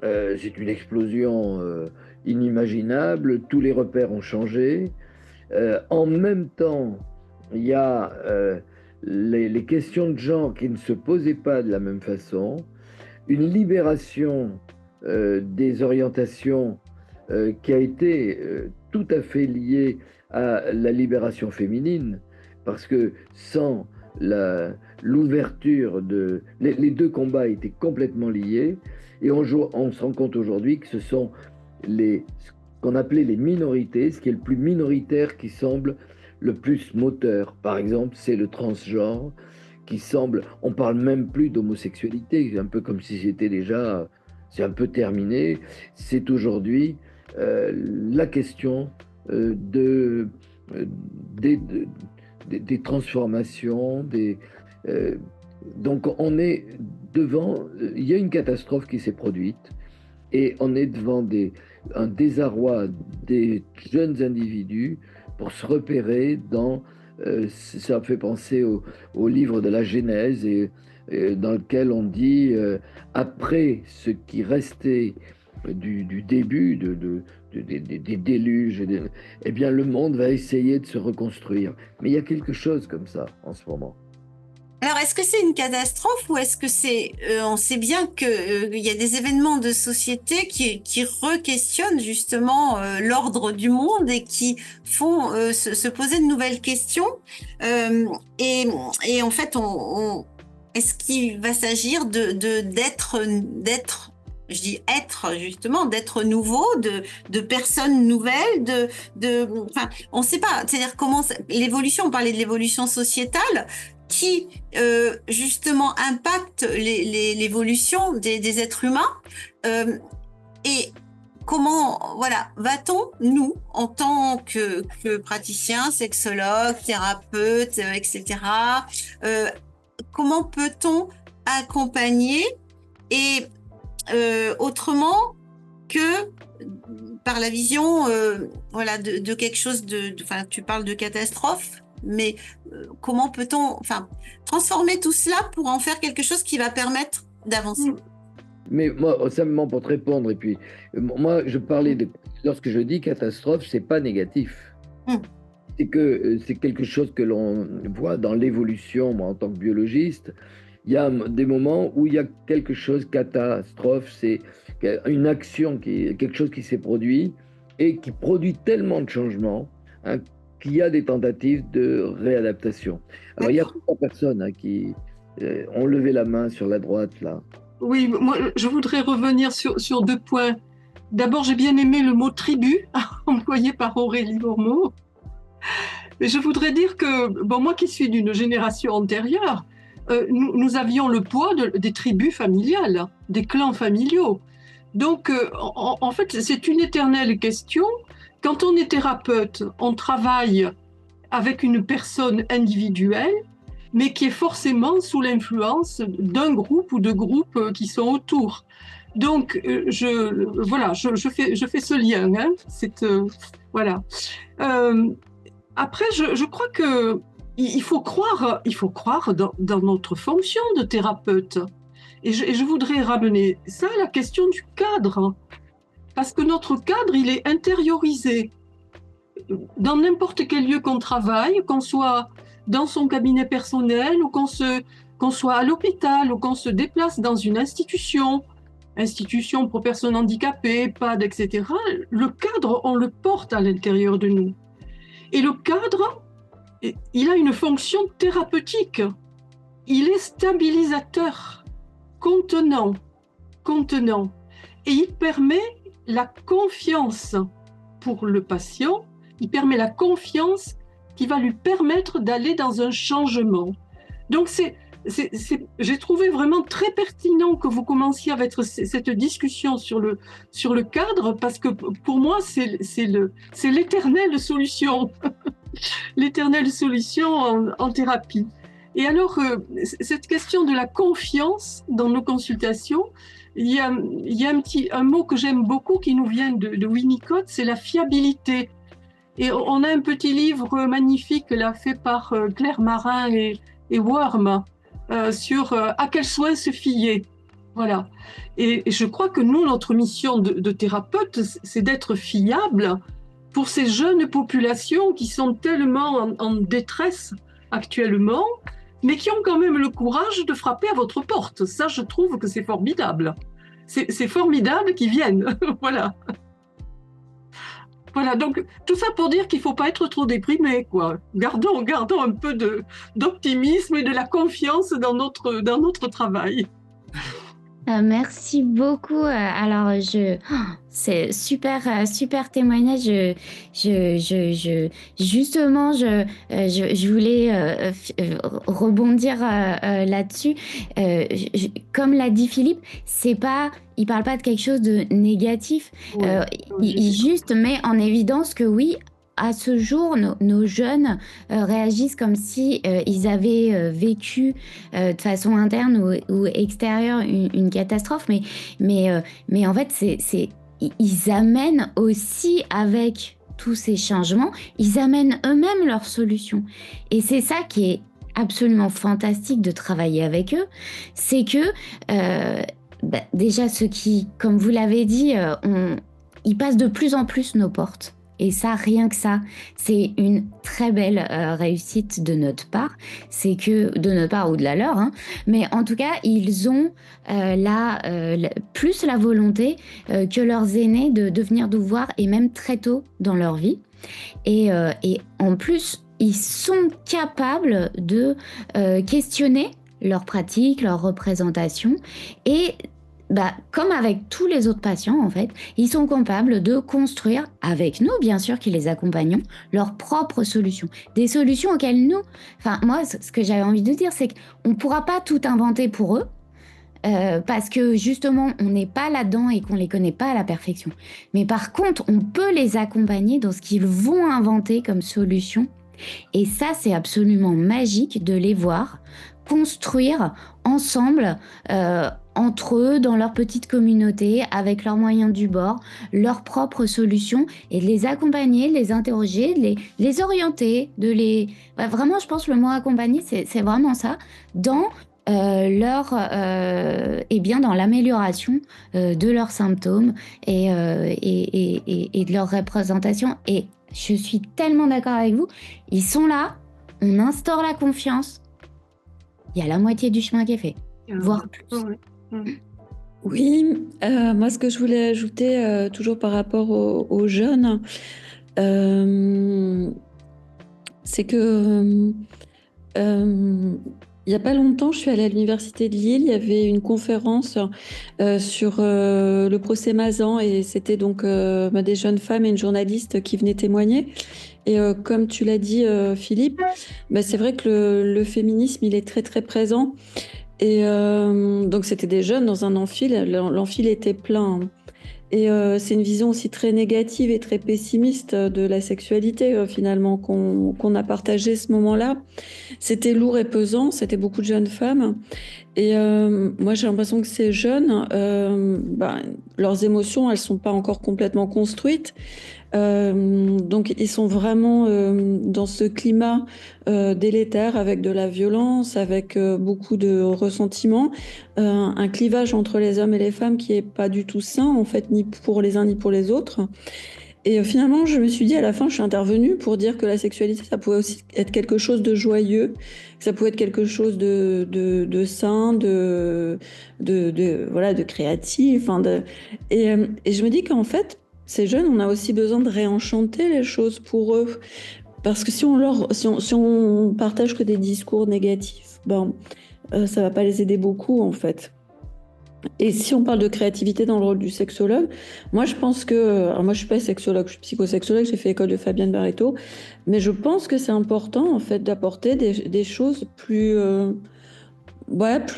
C'est une explosion inimaginable. Tous les repères ont changé. En même temps, il y a les questions de genre qui ne se posaient pas de la même façon. Une libération des orientations qui a été tout à fait liée à la libération féminine, parce que sans l'ouverture les deux combats étaient complètement liés, et on se rend compte aujourd'hui que ce sont ce qu'on appelait les minorités, ce qui est le plus minoritaire qui semble le plus moteur. Par exemple, c'est le transgenre qui semble, on parle même plus d'homosexualité, un peu comme si c'était déjà, c'est un peu terminé. C'est aujourd'hui la question des transformations, donc on est devant, il y a une catastrophe qui s'est produite et on est devant un désarroi des jeunes individus pour se repérer dans, ça me fait penser au livre de la Genèse dans lequel on dit après ce qui restait du début des déluges, eh bien le monde va essayer de se reconstruire. Mais il y a quelque chose comme ça en ce moment. Alors, est-ce que c'est une catastrophe ou est-ce que c'est, on sait bien que il y a des événements de société qui re-questionnent justement l'ordre du monde et qui font se poser de nouvelles questions et en fait, est-ce qu'il va s'agir d'être je dis être justement, d'être nouveau, de personnes nouvelles, enfin, on ne sait pas. C'est-à-dire comment l'évolution. On parlait de l'évolution sociétale qui justement impacte l'évolution des êtres humains. Et comment, voilà, va-t-on, nous, en tant que praticiens, sexologues, thérapeutes, etc., comment peut-on accompagner et autrement que par la vision voilà, de quelque chose enfin, tu parles de catastrophe, mais comment peut-on transformer tout cela pour en faire quelque chose qui va permettre d'avancer? Mais moi, simplement pour te répondre, et puis moi, je parlais lorsque je dis catastrophe, c'est pas négatif. C'est que c'est quelque chose que l'on voit dans l'évolution, moi, en tant que biologiste. Il y a des moments où il y a quelque chose, catastrophe, c'est une action, quelque chose qui s'est produit et qui produit tellement de changements qu'il y a des tentatives de réadaptation. Alors, il y a 3 personnes qui ont levé la main sur la droite, là. Oui, moi, je voudrais revenir sur 2 points. D'abord, j'ai bien aimé le mot tribu, employé par Aurélie Ormeau. Mais je voudrais dire que, bon, moi qui suis d'une génération antérieure, nous avions le poids des tribus familiales, des clans familiaux. Donc, en fait, c'est une éternelle question. Quand on est thérapeute, on travaille avec une personne individuelle, mais qui est forcément sous l'influence d'un groupe ou de groupes qui sont autour. Donc, je fais ce lien. Voilà. Après, je crois que il faut croire dans notre fonction de thérapeute. Et je voudrais ramener ça à la question du cadre. Parce que notre cadre, il est intériorisé. Dans n'importe quel lieu qu'on travaille, qu'on soit dans son cabinet personnel, ou qu'on soit à l'hôpital, ou qu'on se déplace dans une institution pour personnes handicapées, EHPAD, etc., le cadre, on le porte à l'intérieur de nous. Et le cadre, il a une fonction thérapeutique. Il est stabilisateur, contenant. Et il permet la confiance pour le patient, il permet la confiance qui va lui permettre d'aller dans un changement. Donc, j'ai trouvé vraiment très pertinent que vous commenciez avec cette discussion sur le cadre, parce que pour moi, c'est l'éternelle solution, l'éternelle solution en thérapie. Et alors, cette question de la confiance dans nos consultations, il y a un mot que j'aime beaucoup qui nous vient de Winnicott, c'est la fiabilité. Et on a un petit livre magnifique là, fait par Claire Marin et Worm sur à quel soin se fier. Voilà. Et je crois que nous, notre mission de thérapeute, c'est d'être fiable pour ces jeunes populations qui sont tellement en détresse actuellement, mais qui ont quand même le courage de frapper à votre porte. Ça, je trouve que c'est formidable. C'est formidable qu'ils viennent. Voilà. Voilà, donc tout ça pour dire qu'il ne faut pas être trop déprimé, quoi. Gardons un peu d'optimisme et de la confiance dans notre travail. Merci beaucoup. Alors, c'est super témoignage. Justement, je voulais rebondir là-dessus. Comme l'a dit Philippe, il parle pas de quelque chose de négatif. Oui, Il juste met en évidence que oui, à ce jour, nos jeunes réagissent comme si ils avaient vécu de façon interne ou extérieure une catastrophe, mais en fait, ils amènent aussi avec tous ces changements, ils amènent eux-mêmes leurs solutions. Et c'est ça qui est absolument fantastique de travailler avec eux, c'est que déjà ceux qui, comme vous l'avez dit, ils passent de plus en plus nos portes. Et ça, rien que ça, c'est une très belle réussite de notre part. C'est que, de notre part ou de la leur, hein, mais en tout cas, ils ont plus la volonté que leurs aînés de venir nous voir, et même très tôt dans leur vie. Et en plus, ils sont capables de questionner leurs pratiques, leurs représentations, et comme avec tous les autres patients, en fait, ils sont capables de construire, avec nous, bien sûr, qui les accompagnons, leurs propres solutions. Des solutions auxquelles nous... Enfin, moi, ce que j'avais envie de dire, c'est qu'on ne pourra pas tout inventer pour eux, parce que, justement, on n'est pas là-dedans et qu'on ne les connaît pas à la perfection. Mais par contre, on peut les accompagner dans ce qu'ils vont inventer comme solution. Et ça, c'est absolument magique de les voir construire ensemble, entre eux, dans leur petite communauté, avec leurs moyens du bord, leurs propres solutions, et de les accompagner, de les interroger, de les orienter, vraiment, je pense que le mot accompagner, c'est vraiment ça, dans dans l'amélioration de leurs symptômes et de leur représentation. Et je suis tellement d'accord avec vous, ils sont là, on instaure la confiance, il y a la moitié du chemin qui est fait, voire plus. Oui, moi ce que je voulais ajouter, toujours par rapport aux jeunes, c'est que il n'y a pas longtemps, je suis allée à l'université de Lille, il y avait une conférence sur le procès Mazan, et c'était donc des jeunes femmes et une journaliste qui venaient témoigner. Et comme tu l'as dit, Philippe, c'est vrai que le féminisme, il est très très présent. Et donc c'était des jeunes dans un amphile, l'amphile était plein. Et c'est une vision aussi très négative et très pessimiste de la sexualité finalement qu'on a partagé ce moment-là. C'était lourd et pesant, c'était beaucoup de jeunes femmes. Et moi j'ai l'impression que ces jeunes, leurs émotions, elles sont pas encore complètement construites. Donc ils sont vraiment dans ce climat délétère, avec de la violence, avec beaucoup de ressentiment, un clivage entre les hommes et les femmes qui est pas du tout sain en fait, ni pour les uns ni pour les autres. Et finalement je me suis dit, à la fin je suis intervenue pour dire que la sexualité, ça pouvait aussi être quelque chose de joyeux, que ça pouvait être quelque chose de sain, de créatif, et je me dis qu'en fait ces jeunes, on a aussi besoin de réenchanter les choses pour eux. Parce que si on partage que des discours négatifs, ça va pas les aider beaucoup, en fait. Et si on parle de créativité dans le rôle du sexologue, moi je pense que... Alors moi je suis pas sexologue, je suis psychosexologue, j'ai fait l'école de Fabienne Barreto, mais je pense que c'est important, en fait, d'apporter des choses plus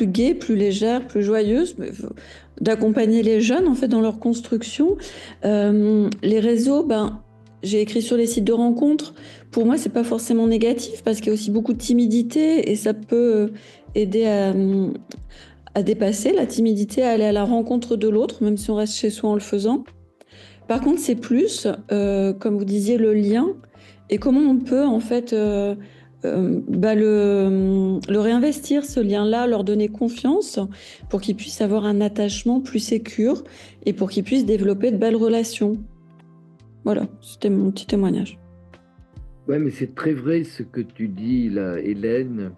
gaies, plus légères, plus joyeuses, d'accompagner les jeunes en fait dans leur construction. Les réseaux, j'ai écrit sur les sites de rencontres. Pour moi, c'est pas forcément négatif parce qu'il y a aussi beaucoup de timidité et ça peut aider à dépasser, la timidité à aller à la rencontre de l'autre, même si on reste chez soi en le faisant. Par contre, c'est plus, comme vous disiez, le lien et comment on peut en fait le réinvestir, ce lien-là, leur donner confiance pour qu'ils puissent avoir un attachement plus sécure et pour qu'ils puissent développer de belles relations. Voilà, c'était mon petit témoignage. Ouais, mais c'est très vrai ce que tu dis là, Hélène.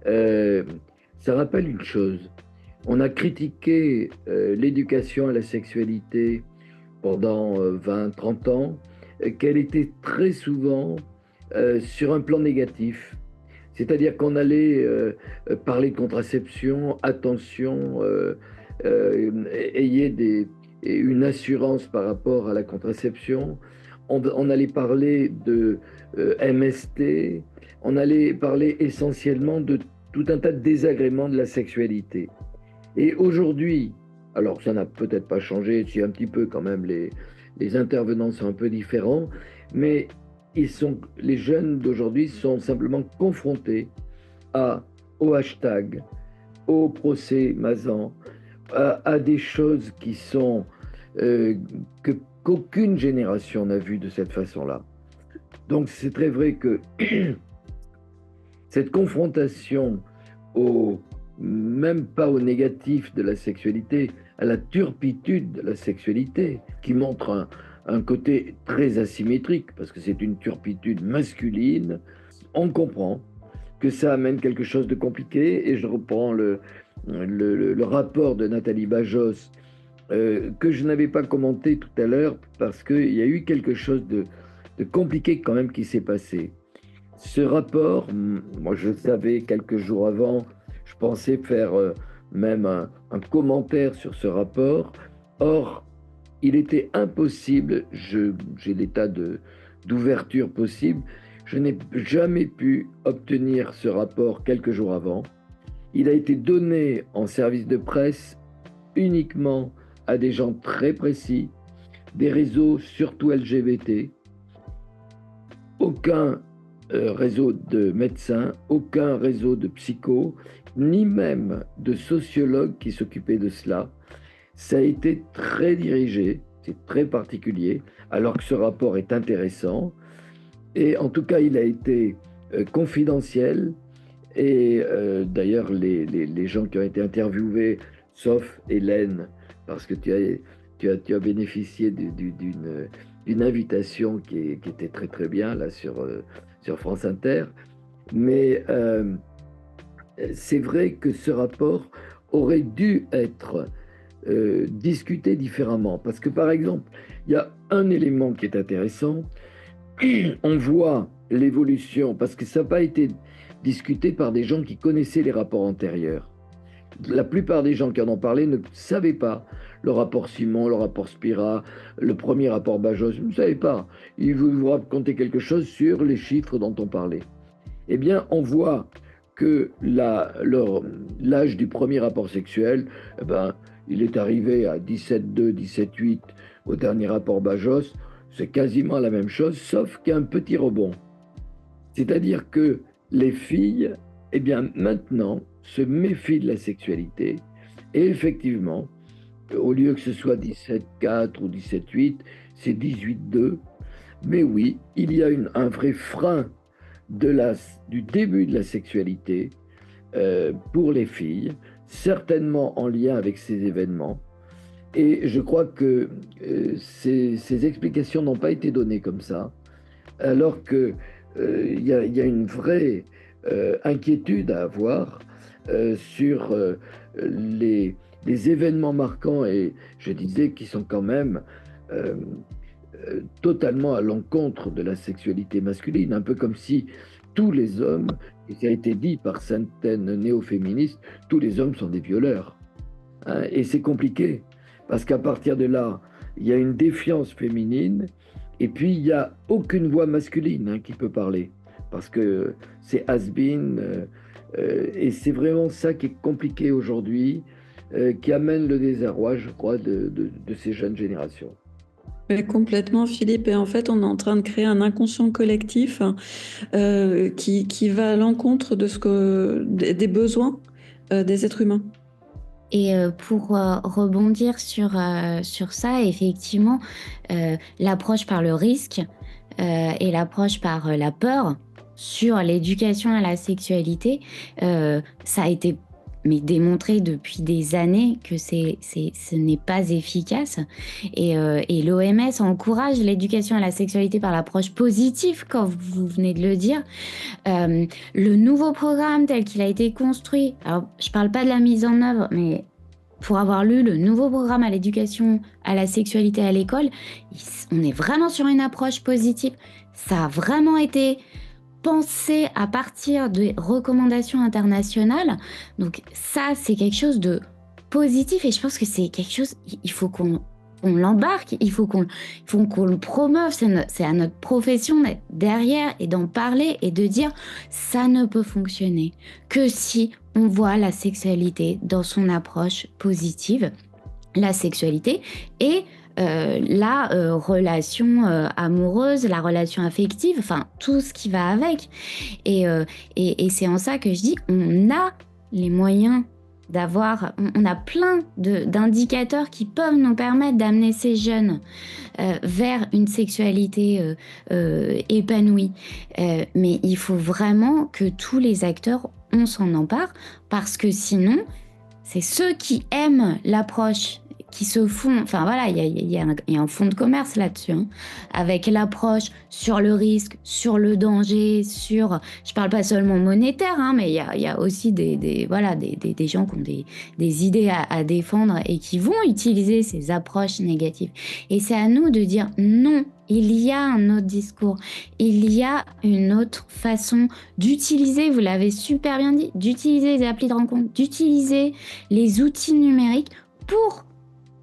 Ça rappelle une chose. On a critiqué l'éducation à la sexualité pendant 20-30 ans, qu'elle était très souvent sur un plan négatif. C'est-à-dire qu'on allait parler de contraception, attention, ayez une assurance par rapport à la contraception. On allait parler de MST, on allait parler essentiellement de tout un tas de désagréments de la sexualité. Et aujourd'hui, alors ça n'a peut-être pas changé, si un petit peu quand même, les intervenants sont un peu différents, mais les jeunes d'aujourd'hui sont simplement confrontés au hashtag, au procès Mazan, à des choses qui sont qu'aucune génération n'a vu de cette façon-là. Donc c'est très vrai que cette confrontation même pas au négatif de la sexualité, à la turpitude de la sexualité, qui montre un côté très asymétrique, parce que c'est une turpitude masculine, on comprend que ça amène quelque chose de compliqué, et je reprends le rapport de Nathalie Bajos, que je n'avais pas commenté tout à l'heure, parce qu'il y a eu quelque chose de compliqué quand même qui s'est passé. Ce rapport, moi je le savais quelques jours avant, je pensais faire même un commentaire sur ce rapport. Or, il était impossible, j'ai l'état d'ouverture possible, je n'ai jamais pu obtenir ce rapport quelques jours avant. Il a été donné en service de presse uniquement à des gens très précis, des réseaux surtout LGBT, aucun réseau de médecins, aucun réseau de psychos, ni même de sociologues qui s'occupaient de cela. Ça a été très dirigé, c'est très particulier, alors que ce rapport est intéressant. Et en tout cas, il a été confidentiel. Et d'ailleurs, les gens qui ont été interviewés, sauf Hélène, parce que tu as bénéficié d'une invitation qui était très très bien là sur France Inter. Mais c'est vrai que ce rapport aurait dû être discuté différemment. Parce que par exemple, il y a un élément qui est intéressant. On voit l'évolution, parce que ça n'a pas été discuté par des gens qui connaissaient les rapports antérieurs. La plupart des gens qui en ont parlé ne savaient pas le rapport Simon, le rapport Spira, le premier rapport Bajos, ils ne savaient pas. Ils vous racontaient quelque chose sur les chiffres dont on parlait. Eh bien, on voit que l'âge du premier rapport sexuel, il est arrivé à 17,2, 17,8 au dernier rapport Bajos. C'est quasiment la même chose, sauf qu'il y a un petit rebond. C'est-à-dire que les filles, eh bien, maintenant, se méfient de la sexualité. Et effectivement, au lieu que ce soit 17,4 ou 17,8, c'est 18,2. Mais oui, il y a un vrai frein du début de la sexualité pour les filles, certainement en lien avec ces événements. Et je crois que ces explications n'ont pas été données comme ça, alors qu'il y a une vraie inquiétude à avoir sur les événements marquants, et je disais qu'ils sont quand même totalement à l'encontre de la sexualité masculine, un peu comme si tous les hommes, et ça a été dit par certaines néo-féministes, tous les hommes sont des violeurs. Hein, et c'est compliqué, parce qu'à partir de là, il y a une défiance féminine, et puis il n'y a aucune voix masculine qui peut parler, parce que c'est has-been, et c'est vraiment ça qui est compliqué aujourd'hui, qui amène le désarroi, je crois, de ces jeunes générations. Mais complètement, Philippe. Et en fait, on est en train de créer un inconscient collectif qui va à l'encontre de des besoins des êtres humains. Et pour rebondir sur ça, effectivement, l'approche par le risque et l'approche par la peur sur l'éducation à la sexualité, ça a été démontré depuis des années que ce n'est pas efficace. Et l'OMS encourage l'éducation à la sexualité par l'approche positive, comme vous venez de le dire. Le nouveau programme tel qu'il a été construit, alors je parle pas de la mise en œuvre, mais pour avoir lu le nouveau programme à l'éducation à la sexualité à l'école, on est vraiment sur une approche positive. Ça a vraiment été pensé à partir des recommandations internationales. Donc ça, c'est quelque chose de positif et je pense que c'est quelque chose, il faut qu'on l'embarque, il faut qu'on le promeuve. C'est à notre profession d'être derrière et d'en parler et de dire ça ne peut fonctionner que si on voit la sexualité dans son approche positive, la sexualité et la relation amoureuse, la relation affective, enfin tout ce qui va avec. Et c'est en ça que je dis, on a les moyens d'avoir, on a plein d'indicateurs qui peuvent nous permettre d'amener ces jeunes vers une sexualité épanouie. Mais il faut vraiment que tous les acteurs, on s'en empare, parce que sinon, c'est ceux qui aiment l'approche, qui se font, enfin voilà, il y a un fonds de commerce là-dessus, hein, avec l'approche sur le risque, sur le danger, je parle pas seulement monétaire, hein, mais il y a aussi des gens qui ont des idées à défendre et qui vont utiliser ces approches négatives. Et c'est à nous de dire non, il y a un autre discours, il y a une autre façon d'utiliser, vous l'avez super bien dit, d'utiliser les applis de rencontre, d'utiliser les outils numériques pour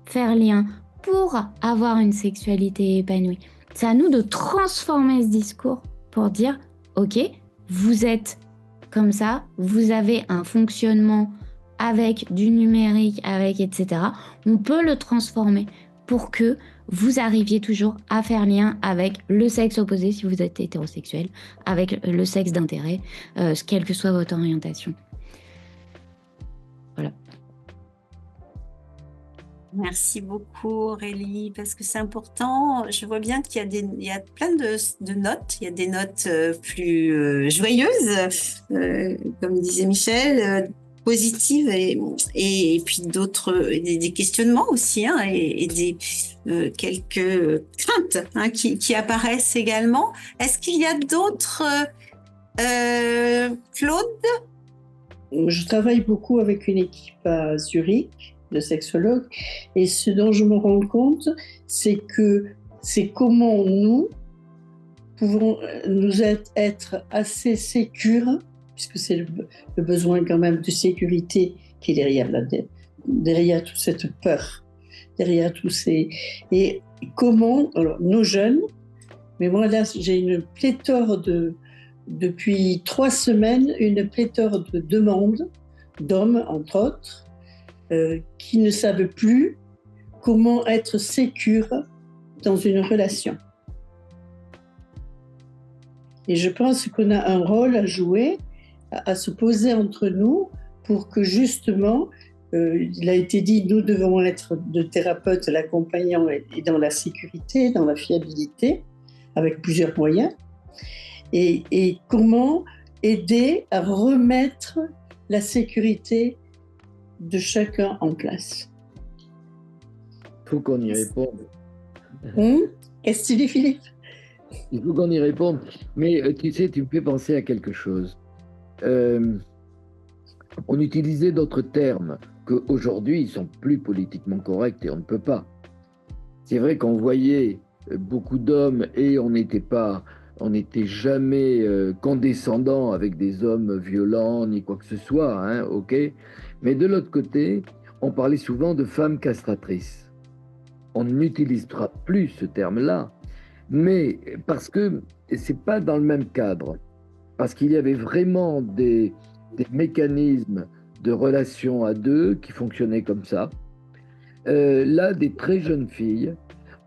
faire lien, pour avoir une sexualité épanouie. C'est à nous de transformer ce discours pour dire, ok, vous êtes comme ça, vous avez un fonctionnement avec du numérique, avec etc. On peut le transformer pour que vous arriviez toujours à faire lien avec le sexe opposé si vous êtes hétérosexuel, avec le sexe d'intérêt, quelle que soit votre orientation. Voilà. Merci beaucoup Aurélie, parce que c'est important. Je vois bien qu'il y a plein de notes. Il y a des notes plus joyeuses, comme disait Michel, positives et puis d'autres, des questionnements aussi, hein, et des quelques craintes hein, qui apparaissent également. Est-ce qu'il y a d'autres, Claude? Je travaille beaucoup avec une équipe à Zurich de sexologues et ce dont je me rends compte, c'est comment nous pouvons nous être assez sécures, puisque c'est le besoin quand même de sécurité qui est derrière toute cette peur, derrière tous ces... Et comment, alors, nos jeunes, mais moi là j'ai une pléthore depuis 3 semaines, une pléthore de demandes d'hommes, entre autres, qui ne savent plus comment être sécures dans une relation. Et je pense qu'on a un rôle à jouer, à se poser entre nous pour que justement, il a été dit, nous devons être de thérapeutes l'accompagnant et dans la sécurité, dans la fiabilité, avec plusieurs moyens. Et comment aider à remettre la sécurité de chacun en place. Il faut qu'on y réponde. Qu'est-ce que tu dis, Philippe? Il faut qu'on y réponde. Mais tu sais, tu me fais penser à quelque chose. On utilisait d'autres termes qu'aujourd'hui, ils sont plus politiquement corrects et on ne peut pas. C'est vrai qu'on voyait beaucoup d'hommes et on n'était jamais condescendant avec des hommes violents ni quoi que ce soit, hein, ok. Mais de l'autre côté, on parlait souvent de femmes castratrices. On n'utilisera plus ce terme-là, mais parce que c'est pas dans le même cadre, parce qu'il y avait vraiment des mécanismes de relations à deux qui fonctionnaient comme ça. Là, des très jeunes filles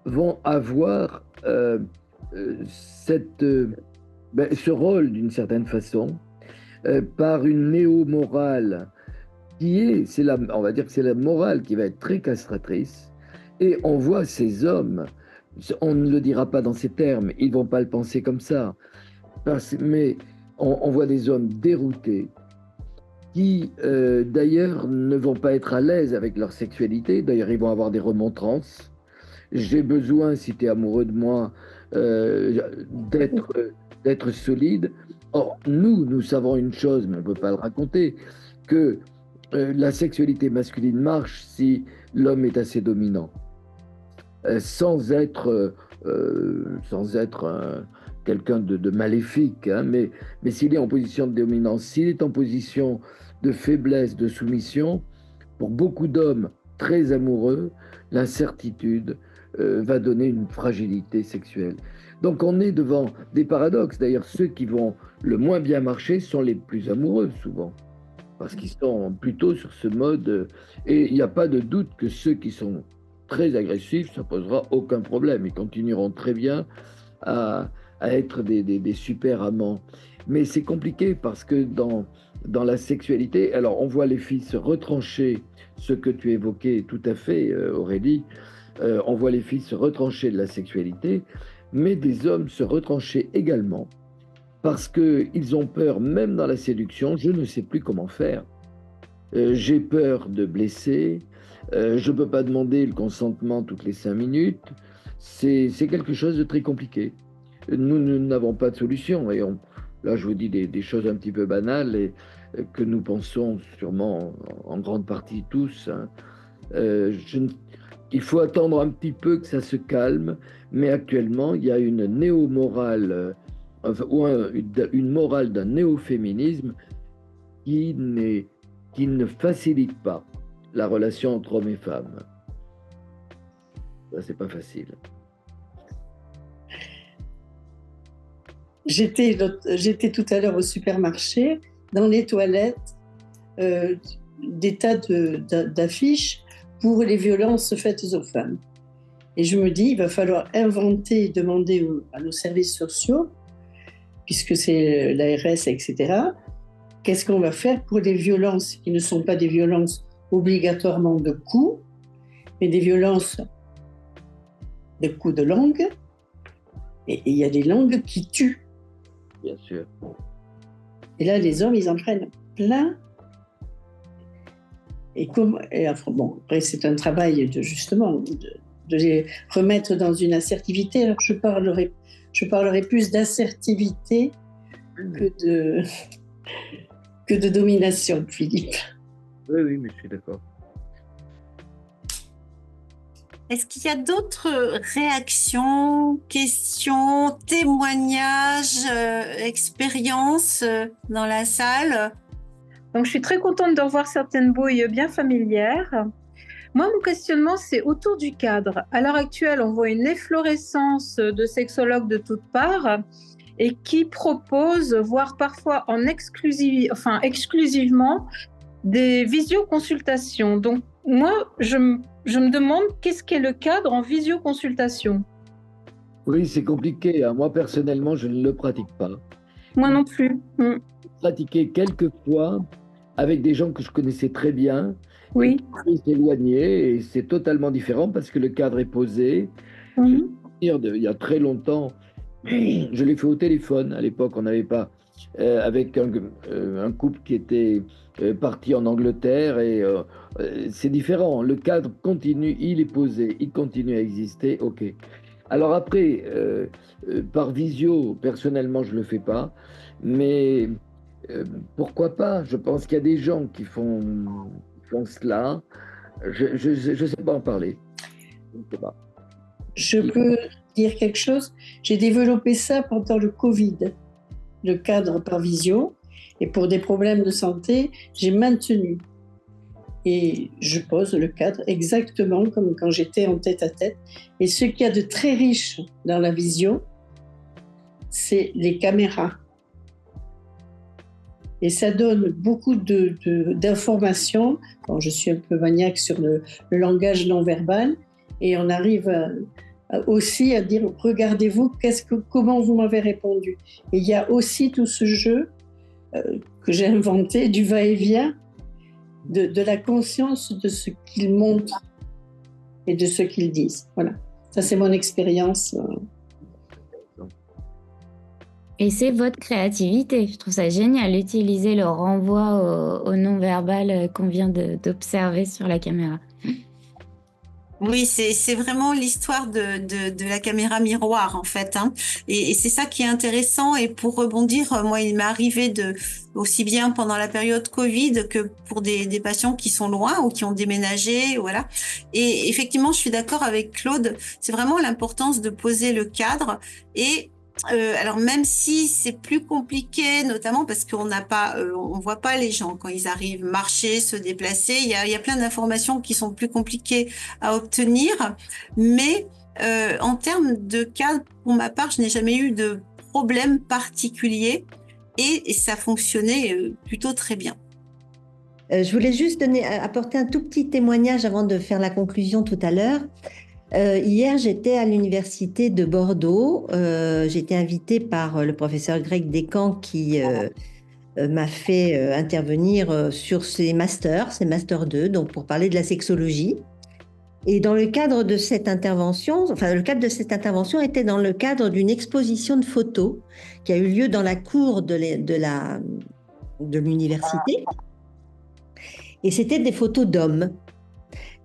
vont avoir ce rôle d'une certaine façon par une néo-morale on va dire que c'est la morale qui va être très castratrice. Et on voit ces hommes, on ne le dira pas dans ces termes, ils ne vont pas le penser comme ça, mais on voit des hommes déroutés qui, d'ailleurs, ne vont pas être à l'aise avec leur sexualité. D'ailleurs, ils vont avoir des remontrances. J'ai besoin, si tu es amoureux de moi, d'être solide. Or, nous savons une chose, mais on ne peut pas le raconter, que la sexualité masculine marche si l'homme est assez dominant, sans être quelqu'un de maléfique, hein, mais s'il est en position de dominance, s'il est en position de faiblesse, de soumission, pour beaucoup d'hommes très amoureux, l'incertitude va donner une fragilité sexuelle. Donc on est devant des paradoxes. D'ailleurs, ceux qui vont le moins bien marcher sont les plus amoureux souvent, parce qu'ils sont plutôt sur ce mode. Et il n'y a pas de doute que ceux qui sont très agressifs, ça ne posera aucun problème. Ils continueront très bien à être des super amants. Mais c'est compliqué parce que dans la sexualité, alors on voit les filles se retrancher, ce que tu évoquais tout à fait, Aurélie, on voit les filles se retrancher de la sexualité, mais des hommes se retrancher également parce qu'ils ont peur, même dans la séduction, je ne sais plus comment faire. J'ai peur de blesser, je ne peux pas demander le consentement toutes les 5 minutes, c'est quelque chose de très compliqué. Nous n'avons pas de solution, et là je vous dis des choses un petit peu banales et que nous pensons sûrement en grande partie tous. Hein. Il faut attendre un petit peu que ça se calme, mais actuellement il y a une néo-morale, ou une morale d'un néo-féminisme qui ne facilite pas la relation entre hommes et femmes. Ça, c'est pas facile. J'étais tout à l'heure au supermarché, dans les toilettes, des tas d'affiches pour les violences faites aux femmes. Et je me dis, il va falloir inventer, demander à nos services sociaux, puisque c'est l'ARS, etc., qu'est-ce qu'on va faire pour les violences qui ne sont pas des violences obligatoirement de coups, mais des violences de coups de langue. Et il y a des langues qui tuent. Bien sûr. Et là, les hommes, ils en prennent plein. Après, c'est un travail de les remettre dans une assertivité. Alors, je parlerai plus d'assertivité que de domination, Philippe. Oui, mais je suis d'accord. Est-ce qu'il y a d'autres réactions, questions, témoignages, expériences dans la salle? Donc, je suis très contente de revoir certaines bouilles bien familières. Moi, mon questionnement, c'est autour du cadre. À l'heure actuelle, on voit une efflorescence de sexologues de toutes parts et qui proposent, voire parfois exclusivement, des visioconsultations. Donc, moi, je me demande qu'est-ce qu'est le cadre en visioconsultation. Oui, c'est compliqué. Hein. Moi, personnellement, je ne le pratique pas. Moi non plus. J'ai pratiqué quelques fois avec des gens que je connaissais très bien. Oui. Ils s'éloignaient et c'est totalement différent parce que le cadre est posé. Il y a très longtemps, je l'ai fait au téléphone. À l'époque, on n'avait pas... avec un couple qui était parti en Angleterre et c'est différent. Le cadre continue, il est posé, il continue à exister. OK. Alors après, par visio, personnellement, je ne le fais pas, mais pourquoi pas? Je pense qu'il y a des gens qui font cela. Je ne sais pas en parler. Je ne sais pas. Je peux dire quelque chose? J'ai développé ça pendant le Covid, le cadre par visio, et pour des problèmes de santé, j'ai maintenu. Et je pose le cadre exactement comme quand j'étais en tête-à-tête. Et ce qu'il y a de très riche dans la visio, c'est les caméras. Et ça donne beaucoup d'informations. Bon, je suis un peu maniaque sur le langage non verbal, et on arrive aussi à dire, regardez-vous, comment vous m'avez répondu. Et il y a aussi tout ce jeu que j'ai inventé, du va-et-vient, de la conscience de ce qu'ils montrent et de ce qu'ils disent. Voilà, ça c'est mon expérience. Et c'est votre créativité. Je trouve ça génial, utiliser le renvoi au non-verbal qu'on vient d'observer sur la caméra. Oui, c'est vraiment l'histoire de la caméra miroir, en fait, hein. Et c'est ça qui est intéressant. Et pour rebondir, moi, il m'est arrivé aussi bien pendant la période Covid que pour des patients qui sont loin ou qui ont déménagé, voilà. Et effectivement, je suis d'accord avec Claude. C'est vraiment l'importance de poser le cadre. Et alors même si c'est plus compliqué, notamment parce qu'on n'a pas, on voit pas les gens quand ils arrivent marcher, se déplacer. Il y a plein d'informations qui sont plus compliquées à obtenir, mais en termes de cadre, pour ma part, je n'ai jamais eu de problème particulier et ça fonctionnait plutôt très bien. Je voulais juste apporter un tout petit témoignage avant de faire la conclusion tout à l'heure. Hier, j'étais à l'université de Bordeaux. J'ai été invitée par le professeur Greg Descamps qui m'a fait intervenir sur ses masters 2, donc pour parler de la sexologie. Et dans le cadre de cette intervention, le cadre de cette intervention était dans le cadre d'une exposition de photos qui a eu lieu dans la cour de l'université. Et c'était des photos d'hommes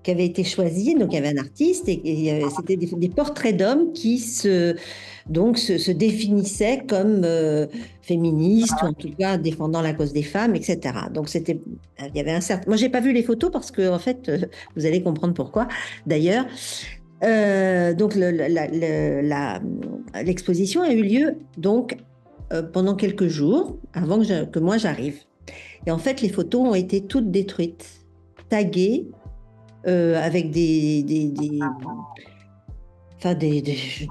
qui avaient été choisis. Donc, il y avait un artiste et c'était des portraits d'hommes qui se définissaient comme féministes ou en tout cas défendant la cause des femmes, etc. Donc, il y avait un certain... Moi, je n'ai pas vu les photos parce que, en fait, vous allez comprendre pourquoi, d'ailleurs. Donc, l'exposition a eu lieu donc, pendant quelques jours avant que moi j'arrive. Et en fait, les photos ont été toutes détruites, taguées, avec des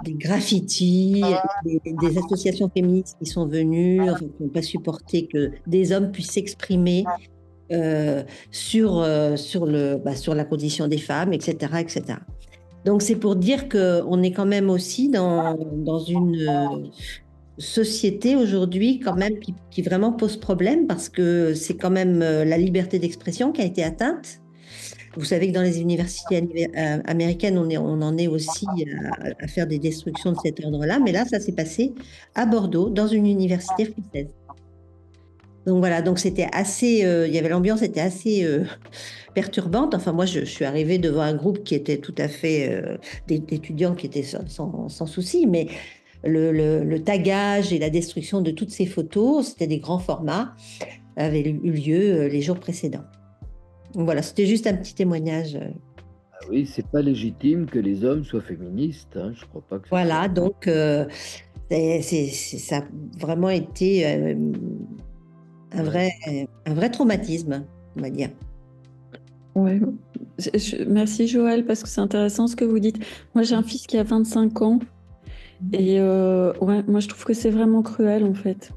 graffitis, des associations féministes qui sont venues, qui n'ont pas supporté que des hommes puissent s'exprimer sur la condition des femmes, etc., etc. Donc, c'est pour dire qu'on est quand même aussi dans une société aujourd'hui quand même qui vraiment pose problème parce que c'est quand même la liberté d'expression qui a été atteinte. Vous savez que dans les universités américaines, on en est aussi à faire des destructions de cet ordre-là, mais là, ça s'est passé à Bordeaux, dans une université française. Donc voilà, donc c'était assez, l'ambiance était assez perturbante. Enfin, moi, je suis arrivée devant un groupe qui était tout à fait d'étudiants qui étaient sans souci, mais le tagage et la destruction de toutes ces photos, c'était des grands formats, avaient eu lieu les jours précédents. Donc voilà, c'était juste un petit témoignage. Ah oui, c'est pas légitime que les hommes soient féministes, hein, je crois pas que. Voilà, donc ça a vraiment été un vrai traumatisme, on va dire. Ouais. Merci Joël, parce que c'est intéressant ce que vous dites. Moi, j'ai un fils qui a 25 ans et moi, je trouve que c'est vraiment cruel en fait.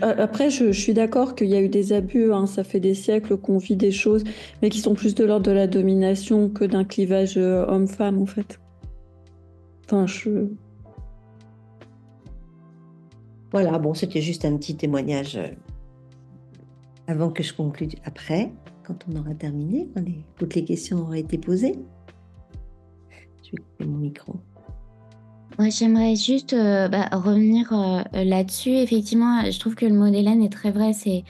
Après, je suis d'accord qu'il y a eu des abus, hein, ça fait des siècles qu'on vit des choses, mais qui sont plus de l'ordre de la domination que d'un clivage homme-femme, en fait. Enfin, Voilà, bon, c'était juste un petit témoignage avant que je conclue après, quand on aura terminé, quand toutes les questions auraient été posées. Je vais couper mon micro. Ouais, j'aimerais juste revenir là-dessus. Effectivement, je trouve que le mot d'Hélène est très vrai. C'est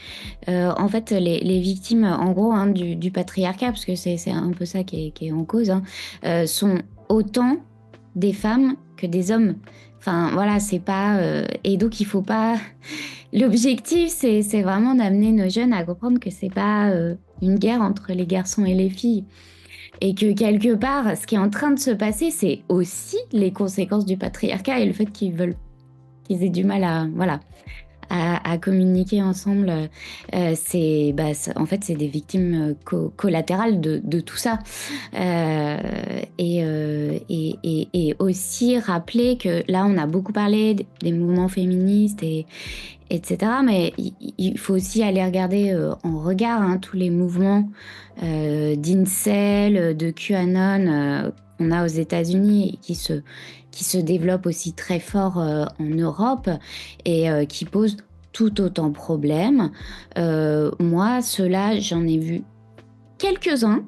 en fait les victimes, en gros, hein, du patriarcat, parce que c'est un peu ça qui est en cause, hein, sont autant des femmes que des hommes. Enfin, voilà, c'est pas... et donc, il faut pas... L'objectif, c'est vraiment d'amener nos jeunes à comprendre que c'est pas une guerre entre les garçons et les filles. Et que quelque part, ce qui est en train de se passer, c'est aussi les conséquences du patriarcat et le fait qu'ils aient du mal à communiquer ensemble. En fait, c'est des victimes collatérales de tout ça. Et aussi rappeler que là, on a beaucoup parlé des mouvements féministes etc. Mais il faut aussi aller regarder en regard, hein, tous les mouvements d'Incel, de QAnon qu'on a aux États-Unis et qui se développent aussi très fort en Europe et qui posent tout autant problème. Moi, ceux-là, j'en ai vu quelques-uns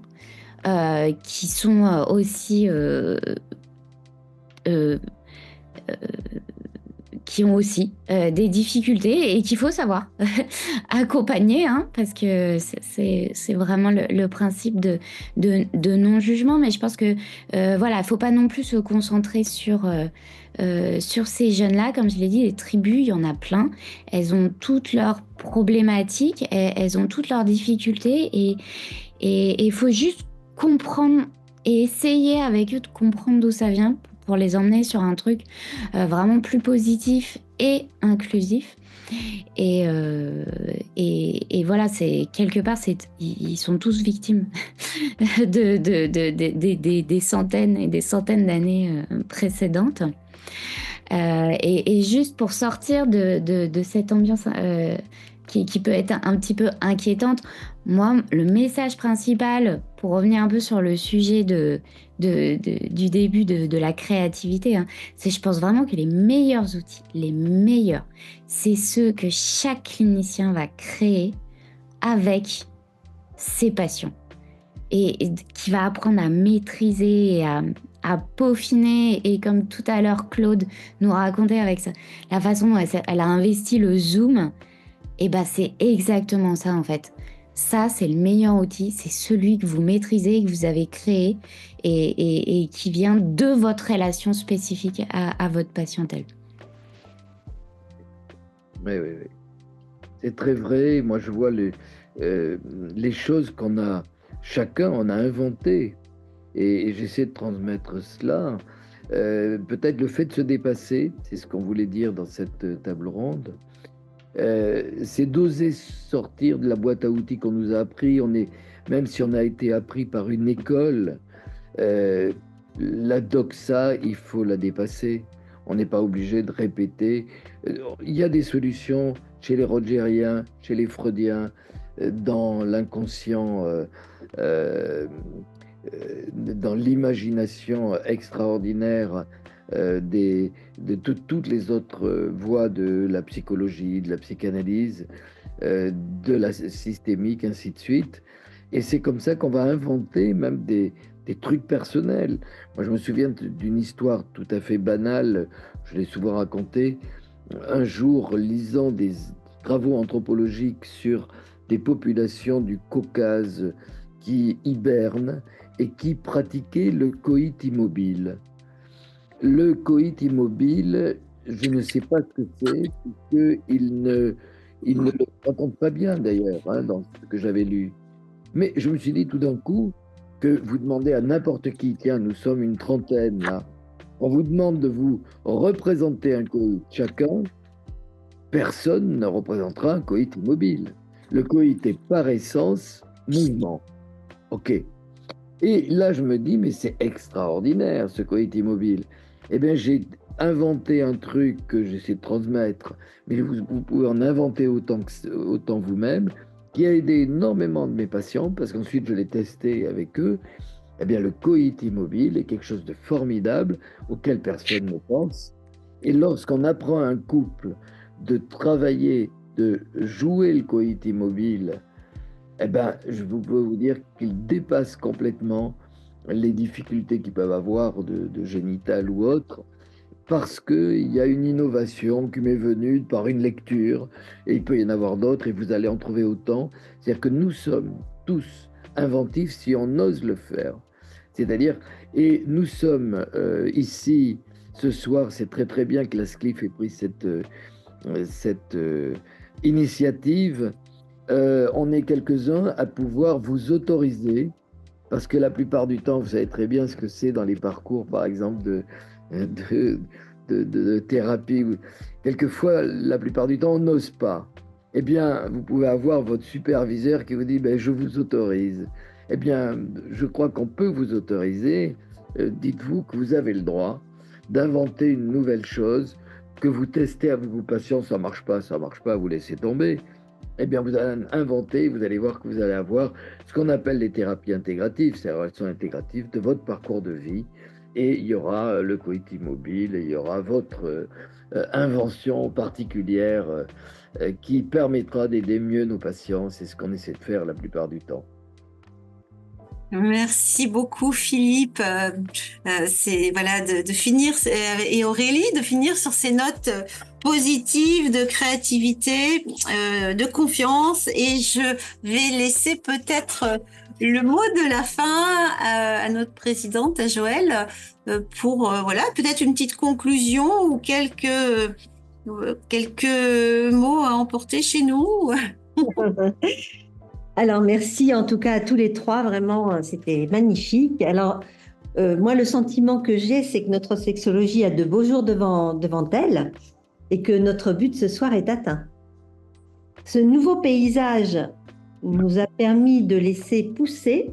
qui sont aussi qui ont aussi des difficultés et qu'il faut savoir accompagner, hein, parce que c'est vraiment le principe de non-jugement. Mais je pense que voilà, il ne faut pas non plus se concentrer sur ces jeunes-là. Comme je l'ai dit, les tribus, il y en a plein. Elles ont toutes leurs problématiques, elles ont toutes leurs difficultés et il faut juste comprendre et essayer avec eux de comprendre d'où ça vient pour les emmener sur un truc vraiment plus positif et inclusif. Et voilà, c'est quelque part, ils sont tous victimes des centaines et des centaines d'années précédentes. Et juste pour sortir de cette ambiance qui peut être un petit peu inquiétante, moi, le message principal, pour revenir un peu sur le sujet du début de la créativité, hein, c'est je pense vraiment que les meilleurs outils, les meilleurs, c'est ceux que chaque clinicien va créer avec ses passions et qui va apprendre à maîtriser et à peaufiner. Et comme tout à l'heure Claude nous racontait avec ça, la façon dont elle a investi le Zoom, et ben c'est exactement ça en fait. Ça, c'est le meilleur outil, c'est celui que vous maîtrisez, que vous avez créé et qui vient de votre relation spécifique à votre patientèle. Oui. C'est très vrai. Moi, je vois les choses qu'on a, chacun en a inventé. Et j'essaie de transmettre cela. Peut-être le fait de se dépasser, c'est ce qu'on voulait dire dans cette table ronde. C'est d'oser sortir de la boîte à outils qu'on nous a appris. Même si on a été appris par une école, la doxa, il faut la dépasser. On n'est pas obligé de répéter. Il y a des solutions chez les Rogeriens, chez les Freudiens, dans l'inconscient, dans l'imagination extraordinaire de toutes les autres voies de la psychologie, de la psychanalyse, de la systémique, ainsi de suite. Et c'est comme ça qu'on va inventer même des trucs personnels. Moi, je me souviens d'une histoire tout à fait banale, je l'ai souvent racontée. Un jour, lisant des travaux anthropologiques sur des populations du Caucase qui hibernent et qui pratiquaient le coït immobile. Le coït immobile, je ne sais pas ce que c'est, puisqu'il ne le raconte pas bien d'ailleurs, hein, dans ce que j'avais lu. Mais je me suis dit tout d'un coup que vous demandez à n'importe qui, tiens, nous sommes une trentaine là, on vous demande de vous représenter un coït chacun, personne ne représentera un coït immobile. Le coït est par essence mouvement. Ok. Et là, je me dis, mais c'est extraordinaire ce coït immobile. Eh bien, j'ai inventé un truc que j'essaie de transmettre, mais vous pouvez en inventer autant vous-même, qui a aidé énormément de mes patients, parce qu'ensuite je l'ai testé avec eux. Eh bien, le coït immobile est quelque chose de formidable auquel personne ne pense. Et lorsqu'on apprend à un couple de travailler, de jouer le coït immobile, eh ben, je peux vous dire qu'il dépasse complètement les difficultés qu'ils peuvent avoir de génital ou autre, parce qu'il y a une innovation qui m'est venue par une lecture, et il peut y en avoir d'autres, et vous allez en trouver autant. C'est-à-dire que nous sommes tous inventifs si on ose le faire. C'est-à-dire, et nous sommes ici, ce soir, c'est très très bien que la SCLIF ait pris cette initiative. On est quelques-uns à pouvoir vous autoriser, parce que la plupart du temps, vous savez très bien ce que c'est dans les parcours, par exemple, de thérapie. Quelquefois, la plupart du temps, on n'ose pas. Eh bien, vous pouvez avoir votre superviseur qui vous dit ben, « je vous autorise ». Eh bien, je crois qu'on peut vous autoriser. Dites-vous que vous avez le droit d'inventer une nouvelle chose, que vous testez avec vos patients, ça marche pas, vous laissez tomber. Eh bien, vous allez inventer, vous allez voir que vous allez avoir ce qu'on appelle les thérapies intégratives, c'est-à-dire elles sont intégratives de votre parcours de vie, et il y aura le coït immobile, et il y aura votre invention particulière qui permettra d'aider mieux nos patients. C'est ce qu'on essaie de faire la plupart du temps. Merci beaucoup Philippe. C'est voilà de finir et Aurélie de finir sur ces notes positives de créativité, de confiance. Et je vais laisser peut-être le mot de la fin à notre présidente, à Joëlle, pour voilà peut-être une petite conclusion ou quelques mots à emporter chez nous. Alors, merci en tout cas à tous les trois, vraiment, c'était magnifique. Alors, moi, le sentiment que j'ai, c'est que notre sexologie a de beaux jours devant elle et que notre but ce soir est atteint. Ce nouveau paysage nous a permis de laisser pousser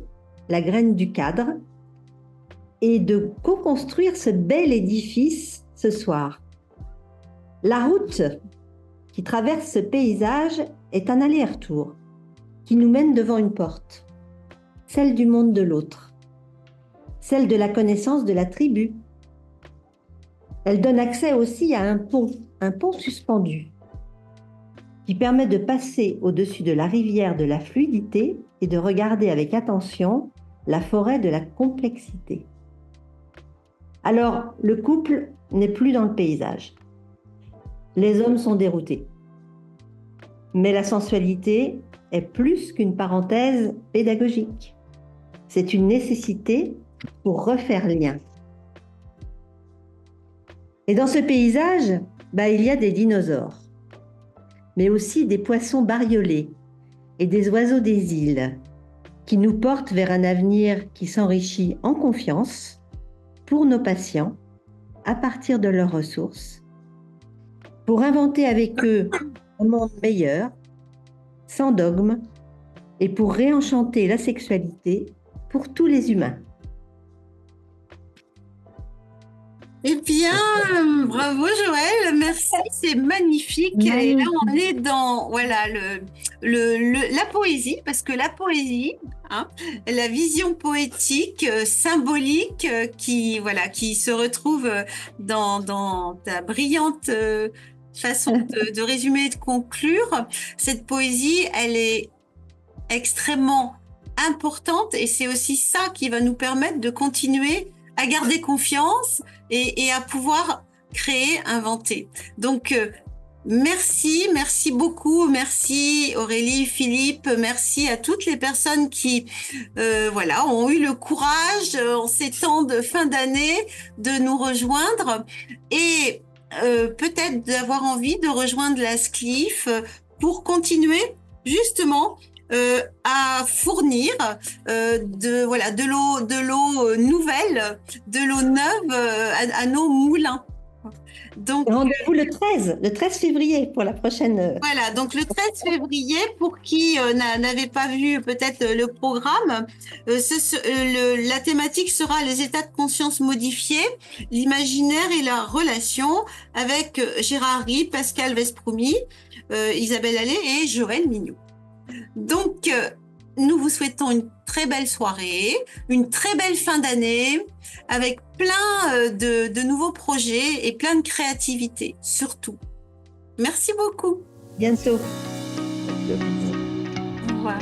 la graine du cadre et de co-construire ce bel édifice ce soir. La route qui traverse ce paysage est un aller-retour qui nous mène devant une porte, celle du monde de l'autre, celle de la connaissance de la tribu. Elle donne accès aussi à un pont suspendu, qui permet de passer au-dessus de la rivière de la fluidité et de regarder avec attention la forêt de la complexité. Alors, le couple n'est plus dans le paysage. Les hommes sont déroutés. Mais la sensualité est plus qu'une parenthèse pédagogique. C'est une nécessité pour refaire lien. Et dans ce paysage, il y a des dinosaures, mais aussi des poissons bariolés et des oiseaux des îles qui nous portent vers un avenir qui s'enrichit en confiance pour nos patients à partir de leurs ressources, pour inventer avec eux un monde meilleur, sans dogme, et pour réenchanter la sexualité pour tous les humains. Eh bien, bravo Joëlle, merci, c'est magnifique. Et là, on est dans voilà la poésie, parce que la poésie, la vision poétique, symbolique, qui se retrouve dans ta brillante façon de résumer et de conclure. Cette poésie, elle est extrêmement importante et c'est aussi ça qui va nous permettre de continuer à garder confiance et à pouvoir créer, inventer. Donc, merci beaucoup, merci Aurélie, Philippe, merci à toutes les personnes qui ont eu le courage en ces temps de fin d'année de nous rejoindre et peut-être d'avoir envie de rejoindre la SCLIF pour continuer justement à fournir de l'eau nouvelle, de l'eau neuve à nos moulins. Donc, rendez-vous le 13 février pour la prochaine. Voilà, donc le 13 février, pour qui n'avait pas vu peut-être le programme, la thématique sera les états de conscience modifiés, l'imaginaire et la relation avec Gérard Rie, Pascal Vesproumi, Isabelle Allais et Joëlle Mignot. Donc, nous vous souhaitons une très belle soirée, une très belle fin d'année, avec plein de nouveaux projets et plein de créativité, surtout. Merci beaucoup. Bientôt. Au revoir.